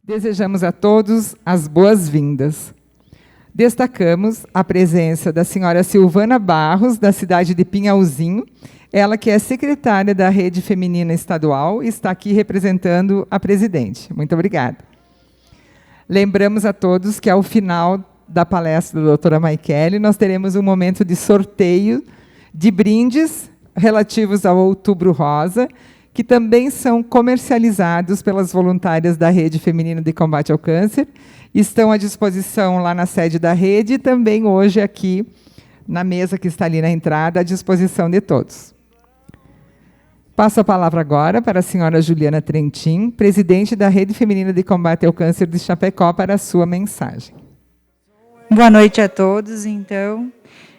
Desejamos a todos as boas-vindas. Destacamos a presença da senhora Silvana Barros, da cidade de Pinhalzinho, ela que é secretária da Rede Feminina Estadual e está aqui representando a presidente. Muito obrigada. Lembramos a todos que, ao final da palestra da doutora Maiquele, nós teremos um momento de sorteio de brindes relativos ao Outubro Rosa, que também são comercializados pelas voluntárias da Rede Feminina de Combate ao Câncer. Estão à disposição lá na sede da rede e também hoje aqui na mesa que está ali na entrada, à disposição de todos. Passo a palavra agora para a senhora Juliana Trentin, presidente da Rede Feminina de Combate ao Câncer de Chapecó, para a sua mensagem. Boa noite a todos, então.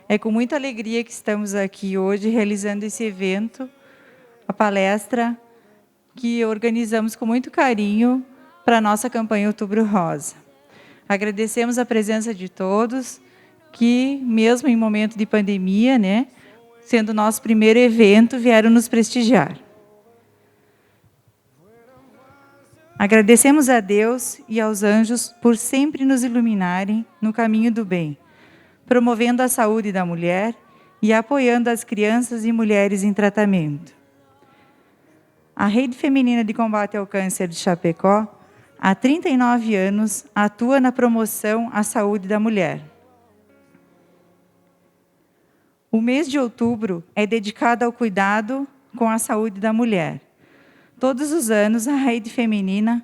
É com muita alegria que estamos aqui hoje realizando esse evento, a palestra que organizamos com muito carinho para a nossa campanha Outubro Rosa. Agradecemos a presença de todos, que mesmo em momento de pandemia, sendo o nosso primeiro evento, vieram nos prestigiar. Agradecemos a Deus e aos anjos por sempre nos iluminarem no caminho do bem, promovendo a saúde da mulher e apoiando as crianças e mulheres em tratamento. A Rede Feminina de Combate ao Câncer de Chapecó, há 39 anos, atua na promoção à saúde da mulher. O mês de outubro é dedicado ao cuidado com a saúde da mulher. Todos os anos, a Rede Feminina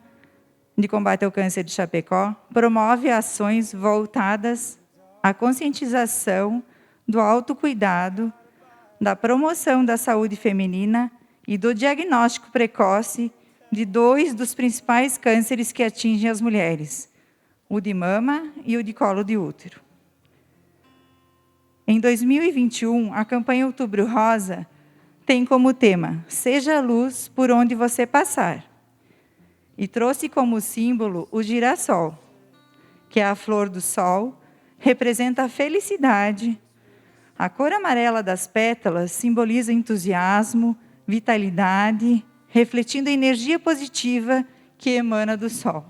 de Combate ao Câncer de Chapecó promove ações voltadas à conscientização do autocuidado, da promoção da saúde feminina e do diagnóstico precoce de 2 dos principais cânceres que atingem as mulheres, o de mama e o de colo de útero. Em 2021, a campanha Outubro Rosa tem como tema Seja a luz por onde você passar, e trouxe como símbolo o girassol, que é a flor do sol, representa a felicidade. A cor amarela das pétalas simboliza entusiasmo, vitalidade, refletindo a energia positiva que emana do sol.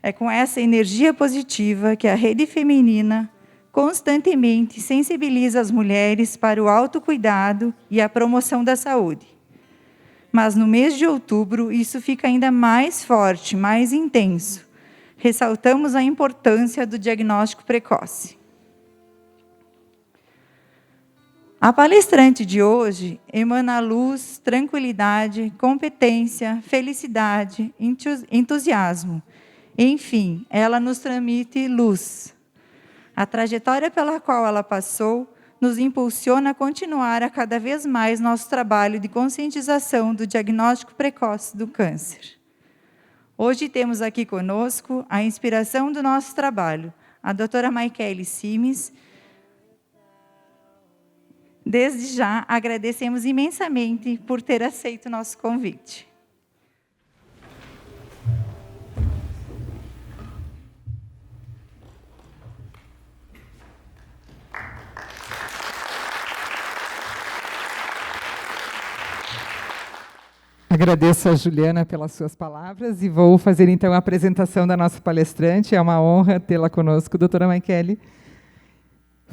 É com essa energia positiva que a Rede Feminina constantemente sensibiliza as mulheres para o autocuidado e a promoção da saúde. Mas no mês de outubro, isso fica ainda mais forte, mais intenso. Ressaltamos a importância do diagnóstico precoce. A palestrante de hoje emana luz, tranquilidade, competência, felicidade, entusiasmo. Enfim, ela nos transmite luz. A trajetória pela qual ela passou nos impulsiona a continuar a cada vez mais nosso trabalho de conscientização do diagnóstico precoce do câncer. Hoje temos aqui conosco a inspiração do nosso trabalho, a doutora Maiquele Simes. Desde já, agradecemos imensamente por ter aceito o nosso convite. Agradeço a Juliana pelas suas palavras e vou fazer, então, a apresentação da nossa palestrante. É uma honra tê-la conosco, doutora Maiquele.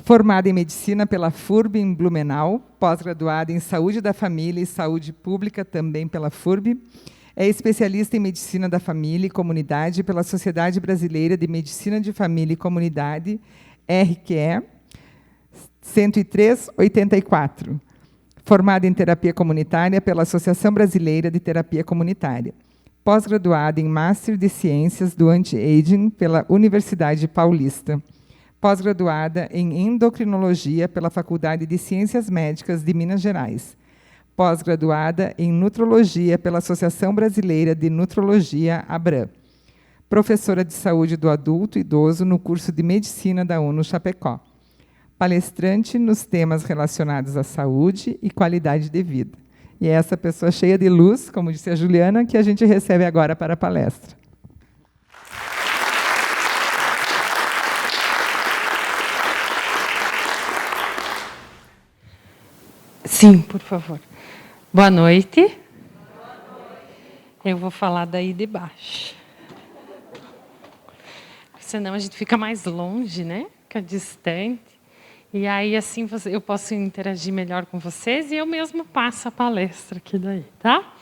Formada em Medicina pela FURB em Blumenau, pós-graduada em Saúde da Família e Saúde Pública também pela FURB, é especialista em Medicina da Família e Comunidade pela Sociedade Brasileira de Medicina de Família e Comunidade, RQE 103/84. Formada em Terapia Comunitária pela Associação Brasileira de Terapia Comunitária. Pós-graduada em Master de Ciências do Anti-Aging pela Universidade Paulista. Pós-graduada em Endocrinologia pela Faculdade de Ciências Médicas de Minas Gerais. Pós-graduada em Nutrologia pela Associação Brasileira de Nutrologia, ABRAM. Professora de Saúde do Adulto e Idoso no curso de Medicina da UNO Chapecó. Palestrante nos temas relacionados à saúde e qualidade de vida. E é essa pessoa cheia de luz, como disse a Juliana, que a gente recebe agora para a palestra. Sim, por favor. Boa noite. Eu vou falar daí de baixo. Senão a gente fica mais longe, né? Fica distante. E aí, assim, eu posso interagir melhor com vocês e eu mesmo passo a palestra aqui daí, tá?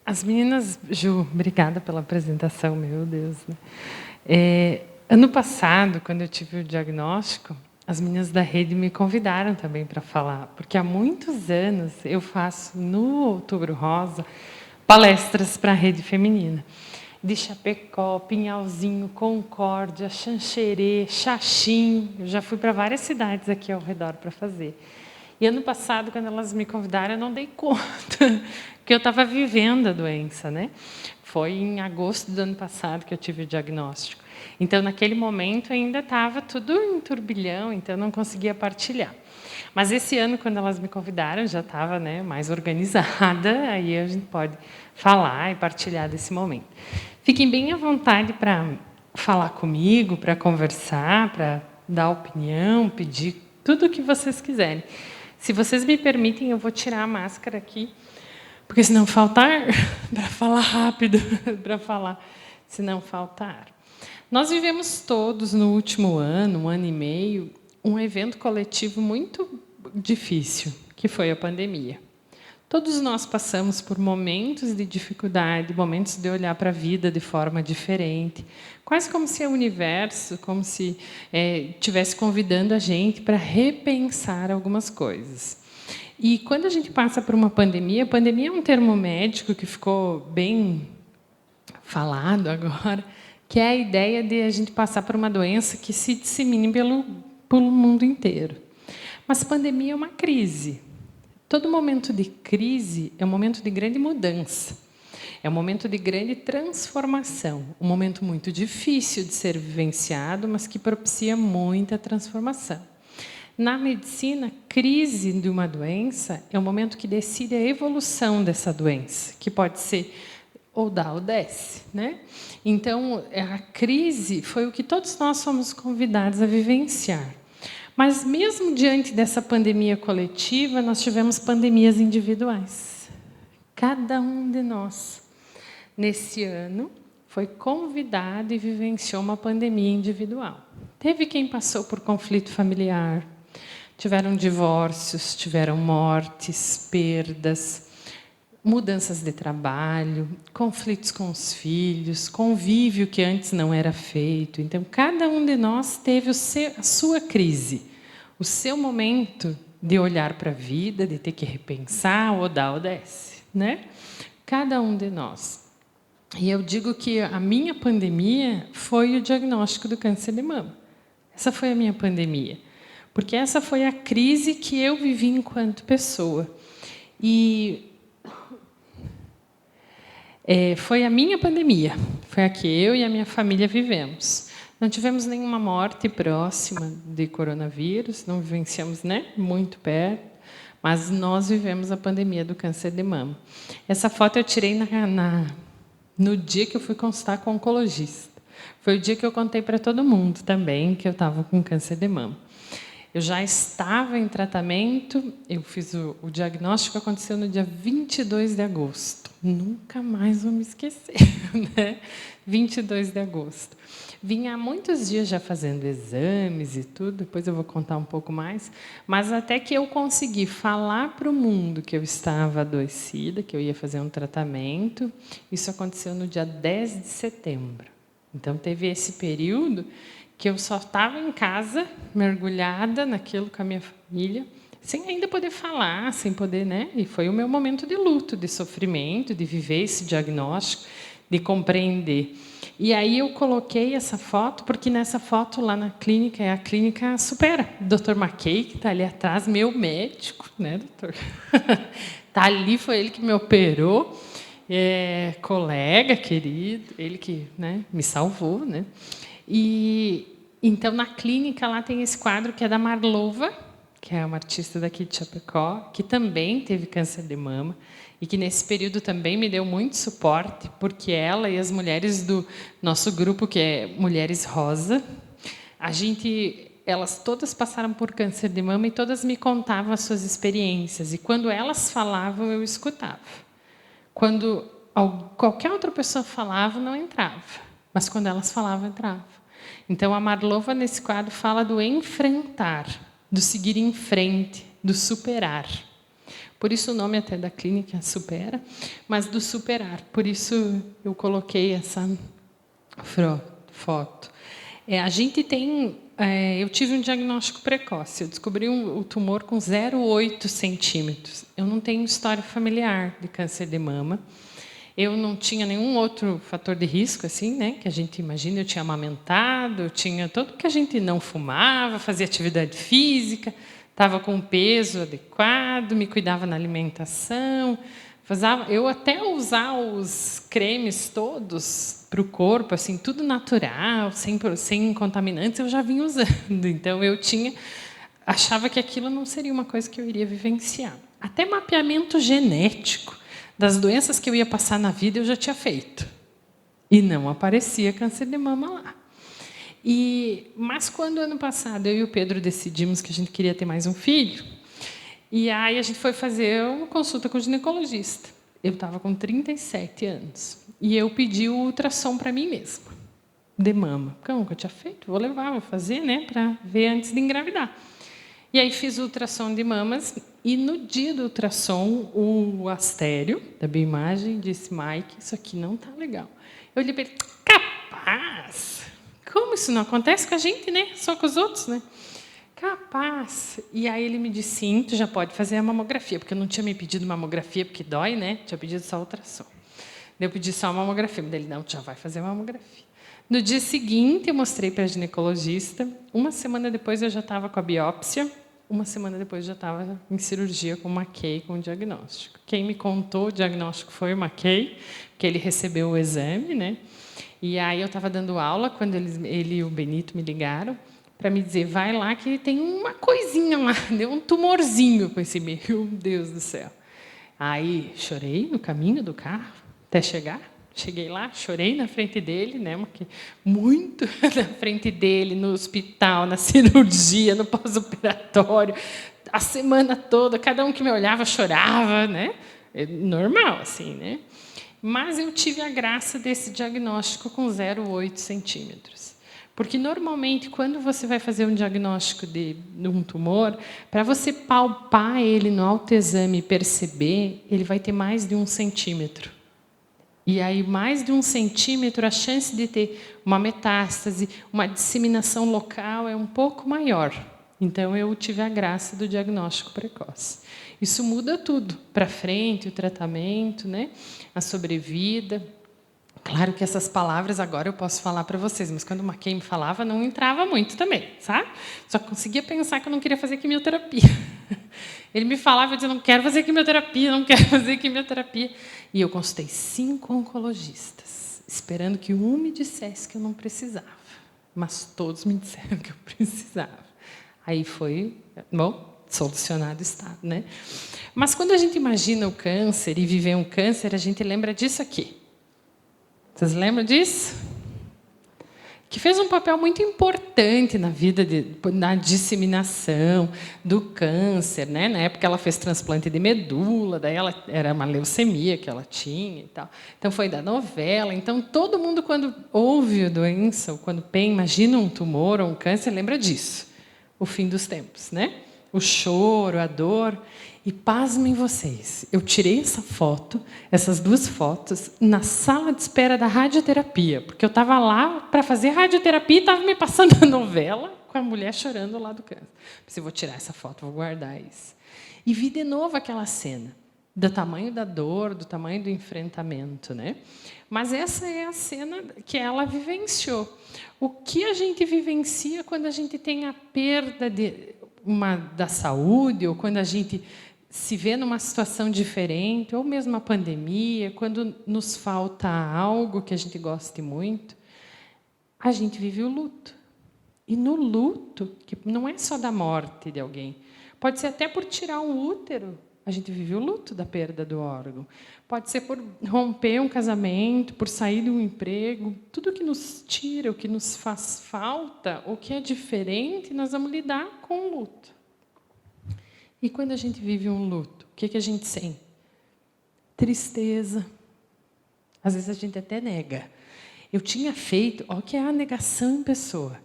As meninas... Ju, obrigada pela apresentação, meu Deus. Né? Ano passado, quando eu tive o diagnóstico, as meninas da rede me convidaram também para falar, porque há muitos anos eu faço, no Outubro Rosa, palestras para a rede feminina. De Chapecó, Pinhalzinho, Concórdia, Xanxerê, Xaxim. Eu já fui para várias cidades aqui ao redor para fazer. E ano passado, quando elas me convidaram, eu não dei conta, porque eu estava vivendo a doença, né? Foi em agosto do ano passado que eu tive o diagnóstico. Então, naquele momento, ainda estava tudo em turbilhão, então eu não conseguia partilhar. Mas esse ano, quando elas me convidaram, já estava, né, mais organizada, aí a gente pode falar e partilhar desse momento. Fiquem bem à vontade para falar comigo, para conversar, para dar opinião, pedir tudo o que vocês quiserem. Se vocês me permitem, eu vou tirar a máscara aqui, porque senão falta ar, para falar rápido, para falar, senão falta ar. Nós vivemos todos, no último ano, 1 ano e meio, um evento coletivo muito difícil, que foi a pandemia. Todos nós passamos por momentos de dificuldade, momentos de olhar para a vida de forma diferente, quase como se o universo, como se estivesse convidando a gente para repensar algumas coisas. E quando a gente passa por uma pandemia, a pandemia é um termo médico que ficou bem falado agora, que é a ideia de a gente passar por uma doença que se dissemine pelo mundo inteiro. Mas pandemia é uma crise. Todo momento de crise é um momento de grande mudança. É um momento de grande transformação. Um momento muito difícil de ser vivenciado, mas que propicia muita transformação. Na medicina, crise de uma doença é um momento que decide a evolução dessa doença, que pode ser ou dá ou desce, né? Então, a crise foi o que todos nós fomos convidados a vivenciar. Mas, mesmo diante dessa pandemia coletiva, nós tivemos pandemias individuais. Cada um de nós, nesse ano, foi convidado e vivenciou uma pandemia individual. Teve quem passou por conflito familiar, tiveram divórcios, tiveram mortes, perdas, mudanças de trabalho, conflitos com os filhos, convívio que antes não era feito. Então, cada um de nós teve a sua crise, o seu momento de olhar para a vida, de ter que repensar, ou dá ou desce, né? Cada um de nós. E eu digo que a minha pandemia foi o diagnóstico do câncer de mama. Essa foi a minha pandemia, porque essa foi a crise que eu vivi enquanto pessoa. E foi a minha pandemia, foi a que eu e a minha família vivemos. Não tivemos nenhuma morte próxima de coronavírus, não vivenciamos, né, muito perto, mas nós vivemos a pandemia do câncer de mama. Essa foto eu tirei no dia que eu fui consultar com o oncologista. Foi o dia que eu contei para todo mundo também que eu estava com câncer de mama. Eu já estava em tratamento, eu fiz o diagnóstico, aconteceu no dia 22 de agosto. Nunca mais vou me esquecer, né? 22 de agosto. Vinha há muitos dias já fazendo exames e tudo, depois eu vou contar um pouco mais, mas até que eu consegui falar para o mundo que eu estava adoecida, que eu ia fazer um tratamento, isso aconteceu no dia 10 de setembro. Então, teve esse período que eu só estava em casa, mergulhada naquilo com a minha família, sem ainda poder falar, sem poder, né? E foi o meu momento de luto, de sofrimento, de viver esse diagnóstico, de compreender. E aí eu coloquei essa foto, porque nessa foto lá na clínica, é a clínica Supera. O Dr. Mackey, que está ali atrás, meu médico, né, doutor? Está ali, foi ele que me operou, colega querido, ele que, né, me salvou, né? E então na clínica lá tem esse quadro que é da Marlova, que é uma artista daqui de Chapecó, que também teve câncer de mama e que nesse período também me deu muito suporte, porque ela e as mulheres do nosso grupo, que é Mulheres Rosa, elas todas passaram por câncer de mama e todas me contavam as suas experiências, e quando elas falavam eu escutava. Quando qualquer outra pessoa falava, não entrava. Mas quando elas falavam, entrava. Então, a Marlova, nesse quadro, fala do enfrentar, do seguir em frente, do superar. Por isso o nome até da clínica é Supera, mas do superar. Por isso eu coloquei essa foto. A gente tem... eu tive um diagnóstico precoce. Eu descobri o tumor com 0,8 centímetros. Eu não tenho história familiar de câncer de mama. Eu não tinha nenhum outro fator de risco, assim, né, que a gente imagina. Eu tinha amamentado, eu tinha tudo que a gente não fumava, fazia atividade física, estava com o peso adequado, me cuidava na alimentação. Eu até usar os cremes todos para o corpo, assim, tudo natural, sem contaminantes, eu já vinha usando. Então, achava que aquilo não seria uma coisa que eu iria vivenciar. Até mapeamento genético das doenças que eu ia passar na vida, eu já tinha feito. E não aparecia câncer de mama lá. Mas quando, ano passado, eu e o Pedro decidimos que a gente queria ter mais um filho, e aí a gente foi fazer uma consulta com o ginecologista. Eu estava com 37 anos. E eu pedi o ultrassom para mim mesma, de mama. Porque eu nunca tinha feito, vou fazer, né, para ver antes de engravidar. E aí fiz o ultrassom de mamas, e no dia do ultrassom, o astério da bioimagem disse: Mike, isso aqui não está legal. Eu olhei para ele: capaz? Como isso não acontece com a gente, né? Só com os outros, né? Capaz. E aí ele me disse: sim, tu já pode fazer a mamografia, porque eu não tinha me pedido mamografia, porque dói, né? Tinha pedido só ultrassom. Eu pedi só a mamografia, mas ele: não, tu já vai fazer a mamografia. No dia seguinte, eu mostrei para a ginecologista. Uma semana depois, eu já estava com a biópsia. Uma semana depois, eu já estava em cirurgia com o Mackay, com o diagnóstico. Quem me contou o diagnóstico foi o Mackay, porque ele recebeu o exame, né? E aí eu estava dando aula, quando ele e o Benito me ligaram, para me dizer: vai lá que tem uma coisinha lá, deu um tumorzinho com esse meu Deus do céu. Aí chorei no caminho do carro, até chegar. Cheguei lá, chorei na frente dele, né? Muito na frente dele, no hospital, na cirurgia, no pós-operatório, a semana toda, cada um que me olhava chorava, né? Normal, assim, né? Mas eu tive a graça desse diagnóstico com 0,8 centímetros. Porque, normalmente, quando você vai fazer um diagnóstico de um tumor, para você palpar ele no autoexame e perceber, ele vai ter mais de 1 centímetro. E aí, mais de 1 centímetro, a chance de ter uma metástase, uma disseminação local é um pouco maior. Então, eu tive a graça do diagnóstico precoce. Isso muda tudo para frente, o tratamento, né? A sobrevida. Claro que essas palavras agora eu posso falar para vocês, mas quando o Mackay me falava, não entrava muito também, sabe? Só conseguia pensar que eu não queria fazer quimioterapia. Ele me falava, eu dizia: não quero fazer quimioterapia, não quero fazer quimioterapia. E eu consultei 5 oncologistas, esperando que um me dissesse que eu não precisava. Mas todos me disseram que eu precisava. Aí foi, solucionado o estado, né? Mas quando a gente imagina o câncer e viver um câncer, a gente lembra disso aqui. Vocês lembram disso? Que fez um papel muito importante na vida, na disseminação do câncer, né? Na época ela fez transplante de medula, daí era uma leucemia que ela tinha e tal. Então foi da novela. Então todo mundo, quando ouve a doença, ou quando imagina um tumor ou um câncer, lembra disso. O fim dos tempos, né? O choro, a dor. E pasmem vocês, eu tirei essas 2 fotos, na sala de espera da radioterapia, porque eu estava lá para fazer radioterapia e estava me passando a novela com a mulher chorando lá do câncer. Pensei: vou tirar essa foto, vou guardar isso. E vi de novo aquela cena, do tamanho da dor, do tamanho do enfrentamento, né? Mas essa é a cena que ela vivenciou. O que a gente vivencia quando a gente tem a perda da saúde, ou quando a gente se vê numa situação diferente, ou mesmo a pandemia, quando nos falta algo que a gente goste muito, a gente vive o luto. E no luto, que não é só da morte de alguém, pode ser até por tirar um útero, a gente vive o luto da perda do órgão. Pode ser por romper um casamento, por sair de um emprego. Tudo que nos tira, o que nos faz falta, o que é diferente, nós vamos lidar com o luto. E quando a gente vive um luto, o que a gente sente? tristeza. Às vezes a gente até nega. Eu tinha feito, olha o que é a negação em pessoa.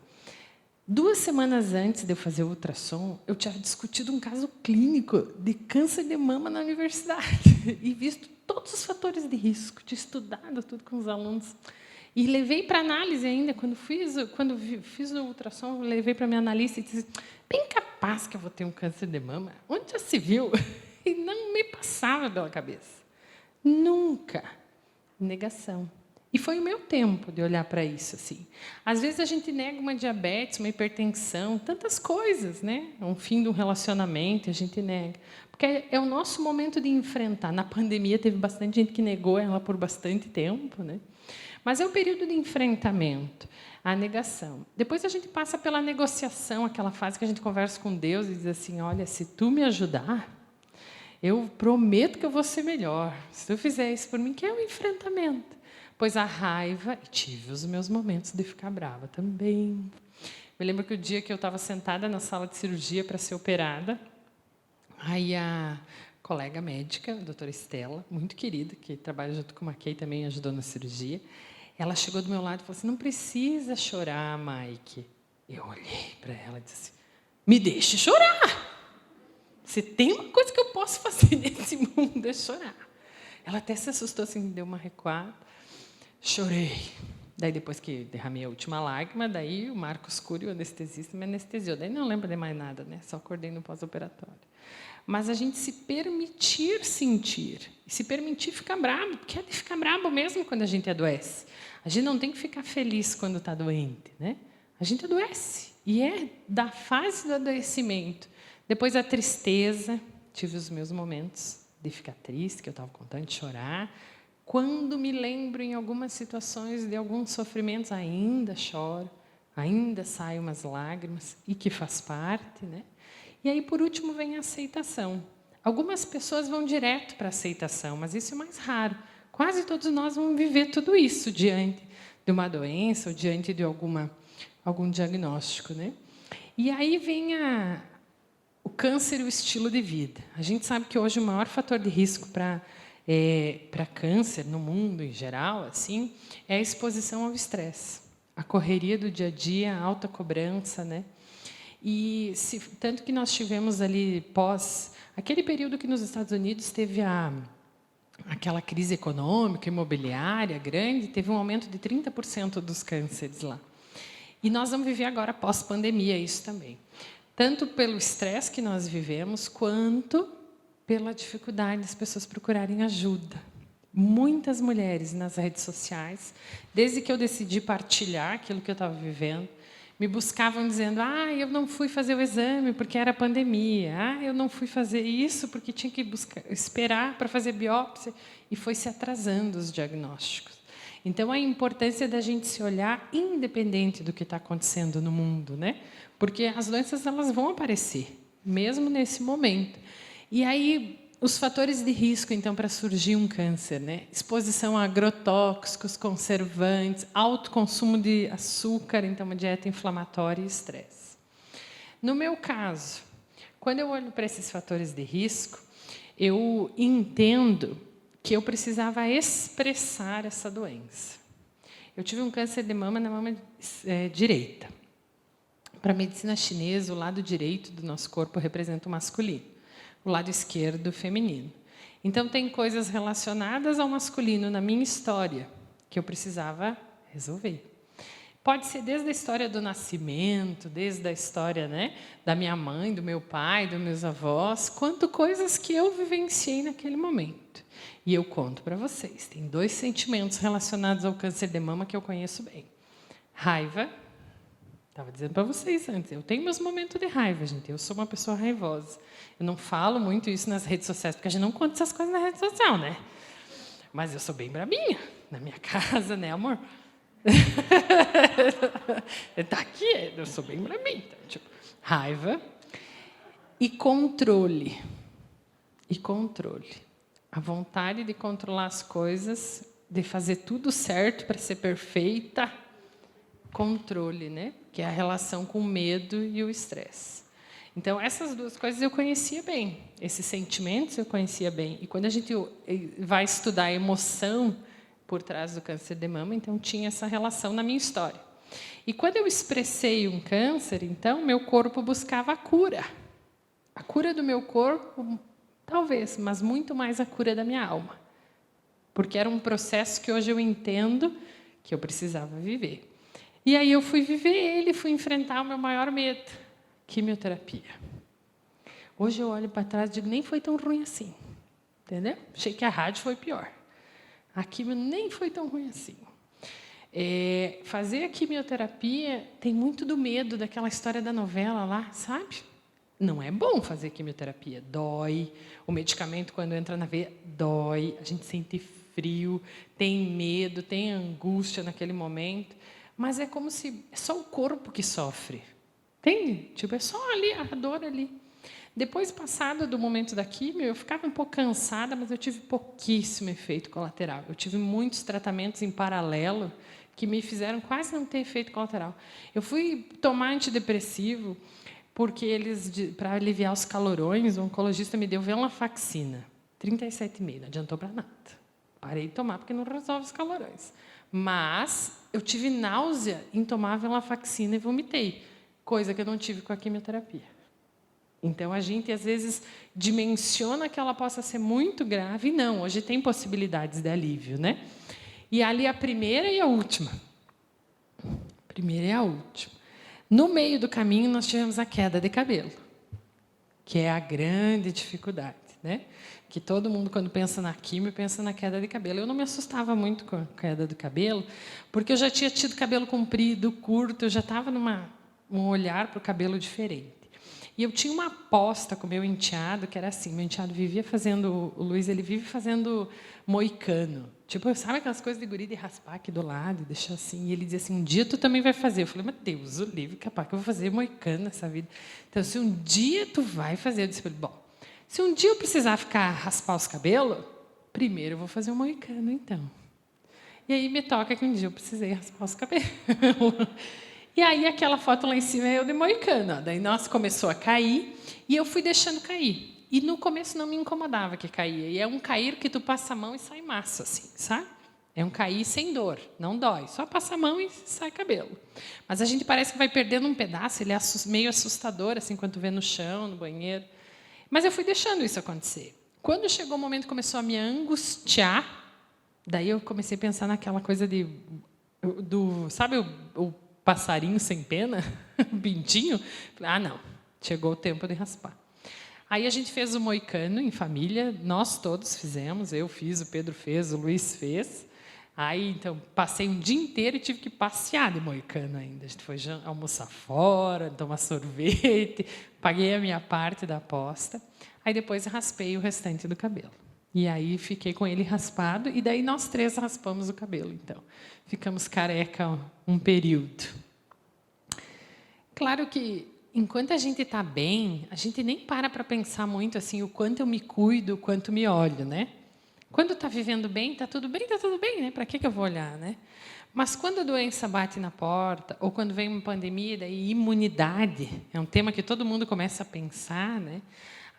2 semanas antes de eu fazer o ultrassom, eu tinha discutido um caso clínico de câncer de mama na universidade e visto todos os fatores de risco, tinha estudado tudo com os alunos. E levei para análise ainda, quando fiz o ultrassom, eu levei para minha analista e disse, bem capaz que eu vou ter um câncer de mama. Onde já se viu? E não me passava pela cabeça. Nunca. Negação. E foi o meu tempo de olhar para isso, assim. Às vezes a gente nega uma diabetes, uma hipertensão, tantas coisas, né? Um fim de um relacionamento, a gente nega. Porque é o nosso momento de enfrentar. Na pandemia teve bastante gente que negou ela por bastante tempo, né? Mas é o período de enfrentamento, a negação. Depois a gente passa pela negociação, aquela fase que a gente conversa com Deus e diz assim, olha, se tu me ajudar, eu prometo que eu vou ser melhor. Se tu fizer isso por mim, que é um enfrentamento. Pois a raiva, e tive os meus momentos de ficar brava também. Me lembro que o dia que eu estava sentada na sala de cirurgia para ser operada, aí a colega médica, a doutora Estela, muito querida, que trabalha junto com a Kay, também ajudou na cirurgia, ela chegou do meu lado e falou assim, não precisa chorar, Mike. Eu olhei para ela e disse assim, me deixe chorar. Se tem uma coisa que eu posso fazer nesse mundo é chorar. Ela até se assustou, assim, deu uma recuada. Chorei. Daí, depois que derramei a última lágrima, daí o Marcos Cury, o anestesista, me anestesiou. Daí não lembro de mais nada, né? Só acordei no pós-operatório. Mas a gente se permitir sentir, e se permitir ficar bravo, porque é de ficar bravo mesmo quando a gente adoece. A gente não tem que ficar feliz quando está doente, né? A gente adoece, e é da fase do adoecimento. Depois a tristeza, tive os meus momentos de ficar triste, que eu estava contando, de chorar. Quando me lembro em algumas situações de alguns sofrimentos, ainda choro, ainda saem umas lágrimas, e que faz parte, né? E aí, por último, vem a aceitação. Algumas pessoas vão direto para a aceitação, mas isso é mais raro. Quase todos nós vamos viver tudo isso diante de uma doença ou diante de algum diagnóstico, né? E aí vem o câncer e o estilo de vida. A gente sabe que hoje o maior fator de risco para câncer no mundo em geral, assim, é a exposição ao estresse, a correria do dia a dia, a alta cobrança, né? E tanto que nós tivemos ali aquele período que nos Estados Unidos teve aquela crise econômica, imobiliária grande, teve um aumento de 30% dos cânceres lá. E nós vamos viver agora pós-pandemia isso também, tanto pelo estresse que nós vivemos quanto pela dificuldade das pessoas procurarem ajuda. Muitas mulheres nas redes sociais, desde que eu decidi partilhar aquilo que eu estava vivendo, me buscavam dizendo, eu não fui fazer o exame porque era pandemia, eu não fui fazer isso porque tinha que esperar para fazer biópsia, e foi se atrasando os diagnósticos. Então, a importância da gente se olhar independente do que está acontecendo no mundo, né? Porque as doenças elas vão aparecer, mesmo nesse momento. E aí, os fatores de risco, então, para surgir um câncer, né? Exposição a agrotóxicos, conservantes, alto consumo de açúcar, então, uma dieta inflamatória e estresse. No meu caso, quando eu olho para esses fatores de risco, eu entendo que eu precisava expressar essa doença. Eu tive um câncer de mama na mama direita. Para a medicina chinesa, o lado direito do nosso corpo representa o masculino, o lado esquerdo o feminino. Então, tem coisas relacionadas ao masculino na minha história que eu precisava resolver. Pode ser desde a história do nascimento, desde a história, né, da minha mãe, do meu pai, dos meus avós, quanto coisas que eu vivenciei naquele momento. E eu conto para vocês. Tem 2 sentimentos relacionados ao câncer de mama que eu conheço bem. Raiva. Estava dizendo para vocês antes, eu tenho meus momentos de raiva, gente. Eu sou uma pessoa raivosa. Eu não falo muito isso nas redes sociais, porque a gente não conta essas coisas na rede social, né? Mas eu sou bem brabinha na minha casa, né, amor? Está aqui, eu sou bem brabinha. Tipo, raiva e controle. E controle. A vontade de controlar as coisas, de fazer tudo certo para ser perfeita. Controle, né? Que é a relação com o medo e o estresse. Então, essas duas coisas eu conhecia bem. Esses sentimentos eu conhecia bem. E quando a gente vai estudar a emoção por trás do câncer de mama, então tinha essa relação na minha história. E quando eu expressei um câncer, então, meu corpo buscava a cura. A cura do meu corpo, talvez, mas muito mais a cura da minha alma. Porque era um processo que hoje eu entendo que eu precisava viver. E aí eu fui viver ele, fui enfrentar o meu maior medo, quimioterapia. Hoje eu olho para trás e digo, nem foi tão ruim assim. Entendeu? Achei que a rádio foi pior. A quimio nem foi tão ruim assim. Fazer a quimioterapia tem muito do medo daquela história da novela lá, sabe? Não é bom fazer quimioterapia. Dói. O medicamento, quando entra na veia, dói. A gente sente frio, tem medo, tem angústia naquele momento. Mas é como se é só o corpo que sofre. Entende? Tipo, é só ali, a dor ali. Depois, passado do momento da quimio, eu ficava um pouco cansada, mas eu tive pouquíssimo efeito colateral. Eu tive muitos tratamentos em paralelo que me fizeram quase não ter efeito colateral. Eu fui tomar antidepressivo porque para aliviar os calorões, o oncologista me deu venlafaxina, 37,5, não adiantou para nada. Parei de tomar porque não resolve os calorões. Mas eu tive náusea em tomar venlafaxina e vomitei, coisa que eu não tive com a quimioterapia. Então, a gente, às vezes, dimensiona que ela possa ser muito grave. E não, hoje tem possibilidades de alívio, né? E ali a primeira e a última. A primeira e a última. No meio do caminho, nós tivemos a queda de cabelo, que é a grande dificuldade, né? Que todo mundo, quando pensa na quimio, pensa na queda de cabelo. Eu não me assustava muito com a queda de cabelo, porque eu já tinha tido cabelo comprido, curto, eu já estava um olhar para o cabelo diferente. E eu tinha uma aposta com o meu enteado, que era assim, meu enteado vivia fazendo, o Luiz, ele vive fazendo moicano. Tipo, sabe aquelas coisas de guri de raspar aqui do lado e deixar assim? E ele dizia assim, um dia tu também vai fazer. Eu falei, meu Deus, o livre, capaz que eu vou fazer moicano nessa vida. Então, se um dia tu vai fazer, eu disse para ele, bom, se um dia eu precisar raspar os cabelos, primeiro eu vou fazer um moicano, então. E aí me toca que um dia eu precisei raspar os cabelos. E aí, aquela foto lá em cima é eu de moicano. Daí, nossa, começou a cair e eu fui deixando cair. E no começo não me incomodava que caía. E é um cair que tu passa a mão e sai massa, assim, sabe? É um cair sem dor, não dói. Só passa a mão e sai cabelo. Mas a gente parece que vai perdendo um pedaço, ele é meio assustador, assim, quando tu vê no chão, no banheiro. Mas eu fui deixando isso acontecer. Quando chegou o momento que começou a me angustiar, daí eu comecei a pensar naquela coisa sabe o passarinho sem pena, um pintinho. Ah, não, chegou o tempo de raspar. Aí a gente fez o moicano em família, nós todos fizemos, eu fiz, o Pedro fez, o Luiz fez. Aí, então, passei um dia inteiro e tive que passear de moicano ainda. A gente foi almoçar fora, tomar sorvete, paguei a minha parte da aposta. Aí depois raspei o restante do cabelo. E aí fiquei com ele raspado, e daí nós três raspamos o cabelo, então. Ficamos careca um período. Claro que, enquanto a gente está bem, a gente nem para pensar muito assim, o quanto eu me cuido, o quanto me olho, né? Quando está vivendo bem, está tudo bem, né? Para que eu vou olhar, né? Mas quando a doença bate na porta, ou quando vem uma pandemia, daí imunidade, é um tema que todo mundo começa a pensar, né?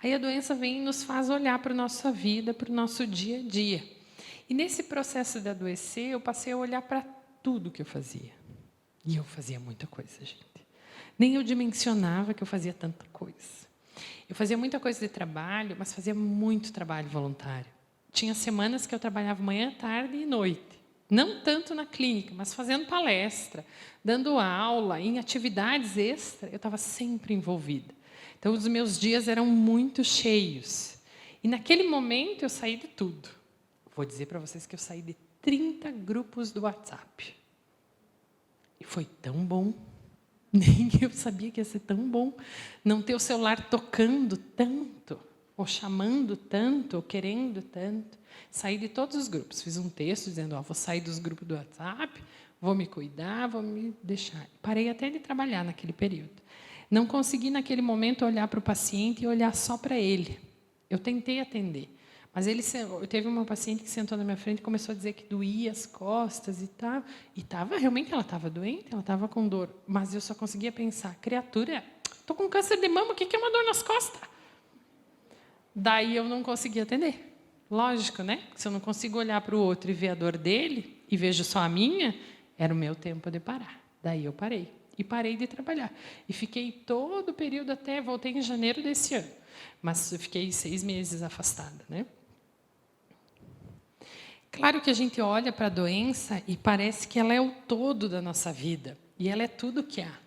Aí a doença vem e nos faz olhar para a nossa vida, para o nosso dia a dia. E nesse processo de adoecer, eu passei a olhar para tudo que eu fazia. E eu fazia muita coisa, gente. Nem eu dimensionava que eu fazia tanta coisa. Eu fazia muita coisa de trabalho, mas fazia muito trabalho voluntário. Tinha semanas que eu trabalhava manhã, tarde e noite. Não tanto na clínica, mas fazendo palestra, dando aula, em atividades extras, eu estava sempre envolvida. Então, os meus dias eram muito cheios. E, naquele momento, eu saí de tudo. Vou dizer para vocês que eu saí de 30 grupos do WhatsApp. E foi tão bom. Nem eu sabia que ia ser tão bom. Não ter o celular tocando tanto, ou chamando tanto, ou querendo tanto. Saí de todos os grupos. Fiz um texto dizendo, vou sair dos grupos do WhatsApp, vou me cuidar, vou me deixar. Parei até de trabalhar naquele período. Não consegui, naquele momento, olhar para o paciente e olhar só para ele. Eu tentei atender. Mas teve uma paciente que sentou na minha frente e começou a dizer que doía as costas e tal. E realmente ela estava doente, ela estava com dor. Mas eu só conseguia pensar, criatura, estou com câncer de mama, o que é uma dor nas costas? Daí eu não consegui atender. Lógico, né? Se eu não consigo olhar para o outro e ver a dor dele, e vejo só a minha, era o meu tempo de parar. Daí eu parei. E parei de trabalhar. E fiquei todo o período voltei em janeiro desse ano. Mas eu fiquei 6 meses afastada, né? Claro que a gente olha para a doença e parece que ela é o todo da nossa vida. E ela é tudo que há.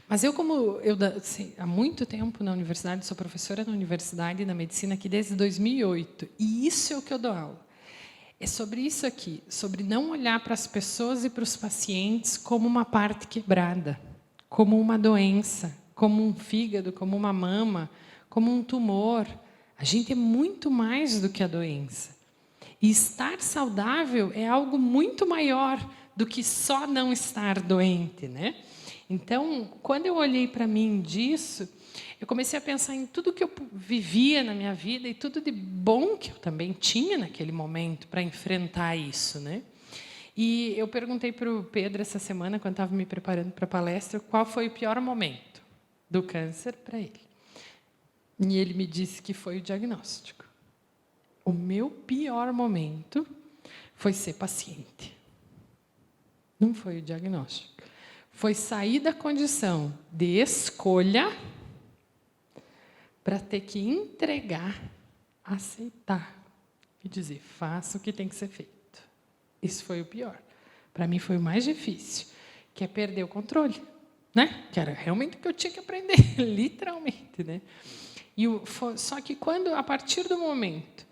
Mas há muito tempo na universidade, sou professora na universidade da medicina aqui desde 2008. E isso é o que eu dou aula. É sobre isso aqui, sobre não olhar para as pessoas e para os pacientes como uma parte quebrada, como uma doença, como um fígado, como uma mama, como um tumor. A gente é muito mais do que a doença. E estar saudável é algo muito maior do que só não estar doente, né? Então, quando eu olhei para mim disso, eu comecei a pensar em tudo que eu vivia na minha vida e tudo de bom que eu também tinha naquele momento para enfrentar isso, né? E eu perguntei para o Pedro essa semana, quando estava me preparando para a palestra, qual foi o pior momento do câncer para ele. E ele me disse que foi o diagnóstico. O meu pior momento foi ser paciente. Não foi o diagnóstico. Foi sair da condição de escolha para ter que entregar, aceitar e dizer, faça o que tem que ser feito. Isso foi o pior. Para mim foi o mais difícil, que é perder o controle, né? Que era realmente o que eu tinha que aprender, literalmente, né? Só que a partir do momento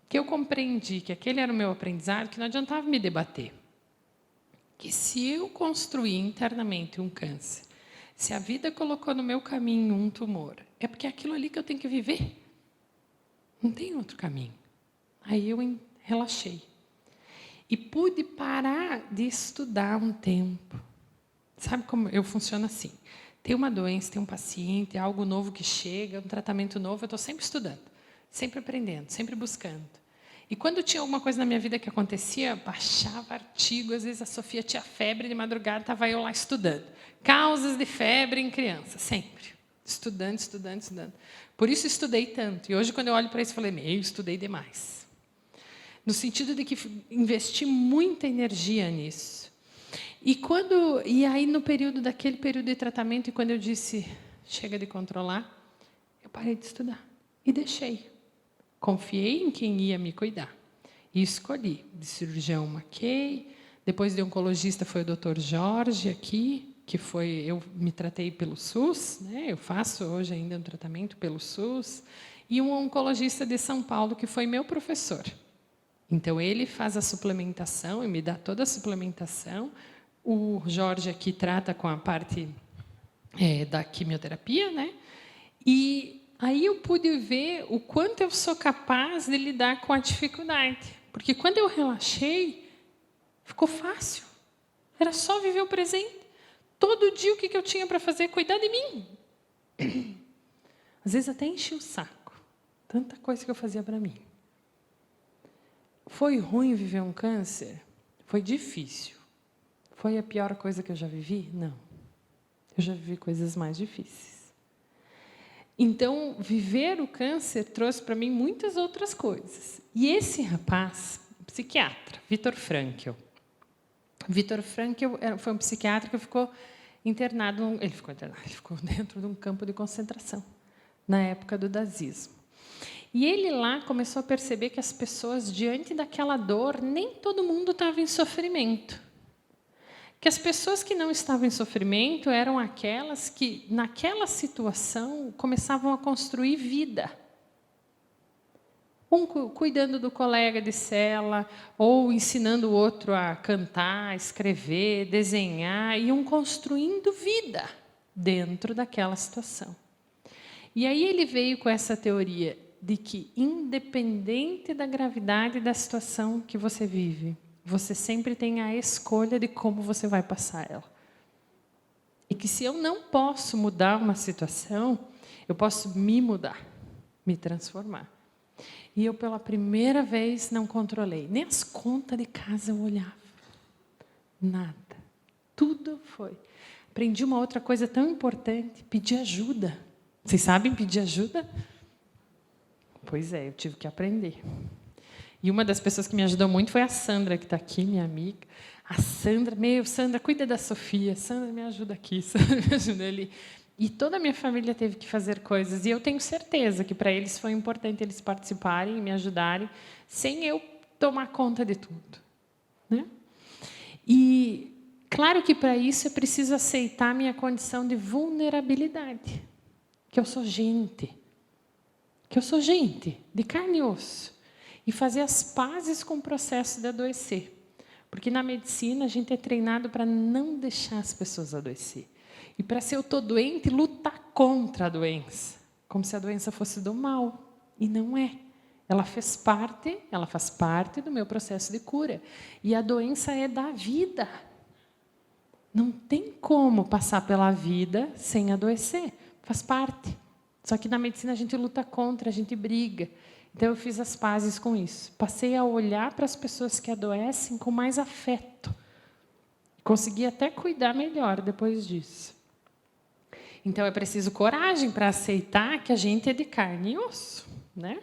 que eu compreendi que aquele era o meu aprendizado, que não adiantava me debater, que se eu construir internamente um câncer, se a vida colocou no meu caminho um tumor, é porque é aquilo ali que eu tenho que viver. Não tem outro caminho. Aí eu relaxei. E pude parar de estudar um tempo. Sabe como eu funciono assim? Tem uma doença, tem um paciente, algo novo que chega, um tratamento novo, eu estou sempre estudando, sempre aprendendo, sempre buscando. E quando tinha alguma coisa na minha vida que acontecia, baixava artigo, às vezes a Sofia tinha febre de madrugada, estava eu lá estudando. Causas de febre em criança, sempre. Estudando, estudando, estudando. Por isso estudei tanto. E hoje, quando eu olho para isso, eu falei, eu estudei demais. No sentido de que investi muita energia nisso. E aí, daquele período de tratamento, e quando eu disse, chega de controlar, eu parei de estudar. E deixei. Confiei em quem ia me cuidar. E escolhi. De cirurgião Mackey, depois de oncologista foi o Dr. Jorge aqui, eu me tratei pelo SUS, né? Eu faço hoje ainda um tratamento pelo SUS, e um oncologista de São Paulo, que foi meu professor. Então, ele faz a suplementação e me dá toda a suplementação. O Jorge aqui trata com a parte da quimioterapia, né? E aí eu pude ver o quanto eu sou capaz de lidar com a dificuldade. Porque quando eu relaxei, ficou fácil. Era só viver o presente. Todo dia o que eu tinha para fazer? Cuidar de mim. Às vezes até enchi o saco. Tanta coisa que eu fazia para mim. Foi ruim viver um câncer? Foi difícil. Foi a pior coisa que eu já vivi? Não. Eu já vivi coisas mais difíceis. Então, viver o câncer trouxe para mim muitas outras coisas. E esse rapaz, psiquiatra, Viktor Frankl. Viktor Frankl foi um psiquiatra que ficou internado. Ele ficou dentro de um campo de concentração, na época do nazismo. E ele lá começou a perceber que as pessoas, diante daquela dor, nem todo mundo estava em sofrimento. Que as pessoas que não estavam em sofrimento eram aquelas que, naquela situação, começavam a construir vida. Um cuidando do colega de cela, ou ensinando o outro a cantar, escrever, desenhar, iam construindo vida dentro daquela situação. E aí ele veio com essa teoria de que, independente da gravidade da situação que você vive, você sempre tem a escolha de como você vai passar ela. E que se eu não posso mudar uma situação, eu posso me mudar, me transformar. E eu, pela primeira vez, não controlei. Nem as contas de casa eu olhava. Nada. Tudo foi. Aprendi uma outra coisa tão importante, pedir ajuda. Vocês sabem pedir ajuda? Pois é, eu tive que aprender. E uma das pessoas que me ajudou muito foi a Sandra, que está aqui, minha amiga. A Sandra, Sandra, cuida da Sofia. Sandra, me ajuda aqui. Sandra, me ajuda ali. E toda a minha família teve que fazer coisas. E eu tenho certeza que para eles foi importante eles participarem e me ajudarem, sem eu tomar conta de tudo. Né? E, claro que para isso é preciso aceitar a minha condição de vulnerabilidade. Que eu sou gente. Que eu sou gente, de carne e osso. E fazer as pazes com o processo de adoecer. Porque na medicina a gente é treinado para não deixar as pessoas adoecer. E para se eu estou doente, lutar contra a doença. Como se a doença fosse do mal. E não é. Ela faz parte do meu processo de cura. E a doença é da vida. Não tem como passar pela vida sem adoecer. Faz parte. Só que na medicina a gente luta contra, a gente briga. Então eu fiz as pazes com isso. Passei a olhar para as pessoas que adoecem com mais afeto. Consegui até cuidar melhor depois disso. Então é preciso coragem para aceitar que a gente é de carne e osso, né?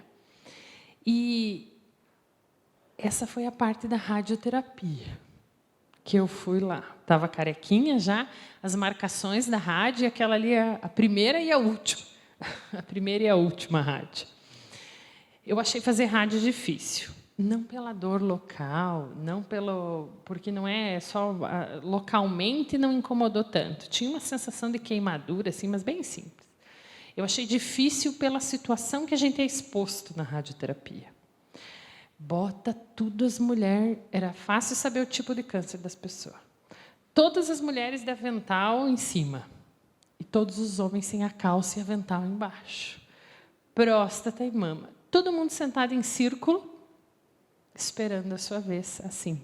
E essa foi a parte da radioterapia que eu fui lá. Estava carequinha já, as marcações da rádio, aquela ali é a primeira e a última. A primeira e a última rádio. Eu achei fazer rádio difícil. Não pela dor local, porque não é só localmente, não incomodou tanto. Tinha uma sensação de queimadura, assim, mas bem simples. Eu achei difícil pela situação que a gente é exposto na radioterapia. Bota tudo as mulheres. Era fácil saber o tipo de câncer das pessoas. Todas as mulheres de avental em cima. E todos os homens sem a calça e avental embaixo. Próstata e mama. Todo mundo sentado em círculo, esperando a sua vez, assim.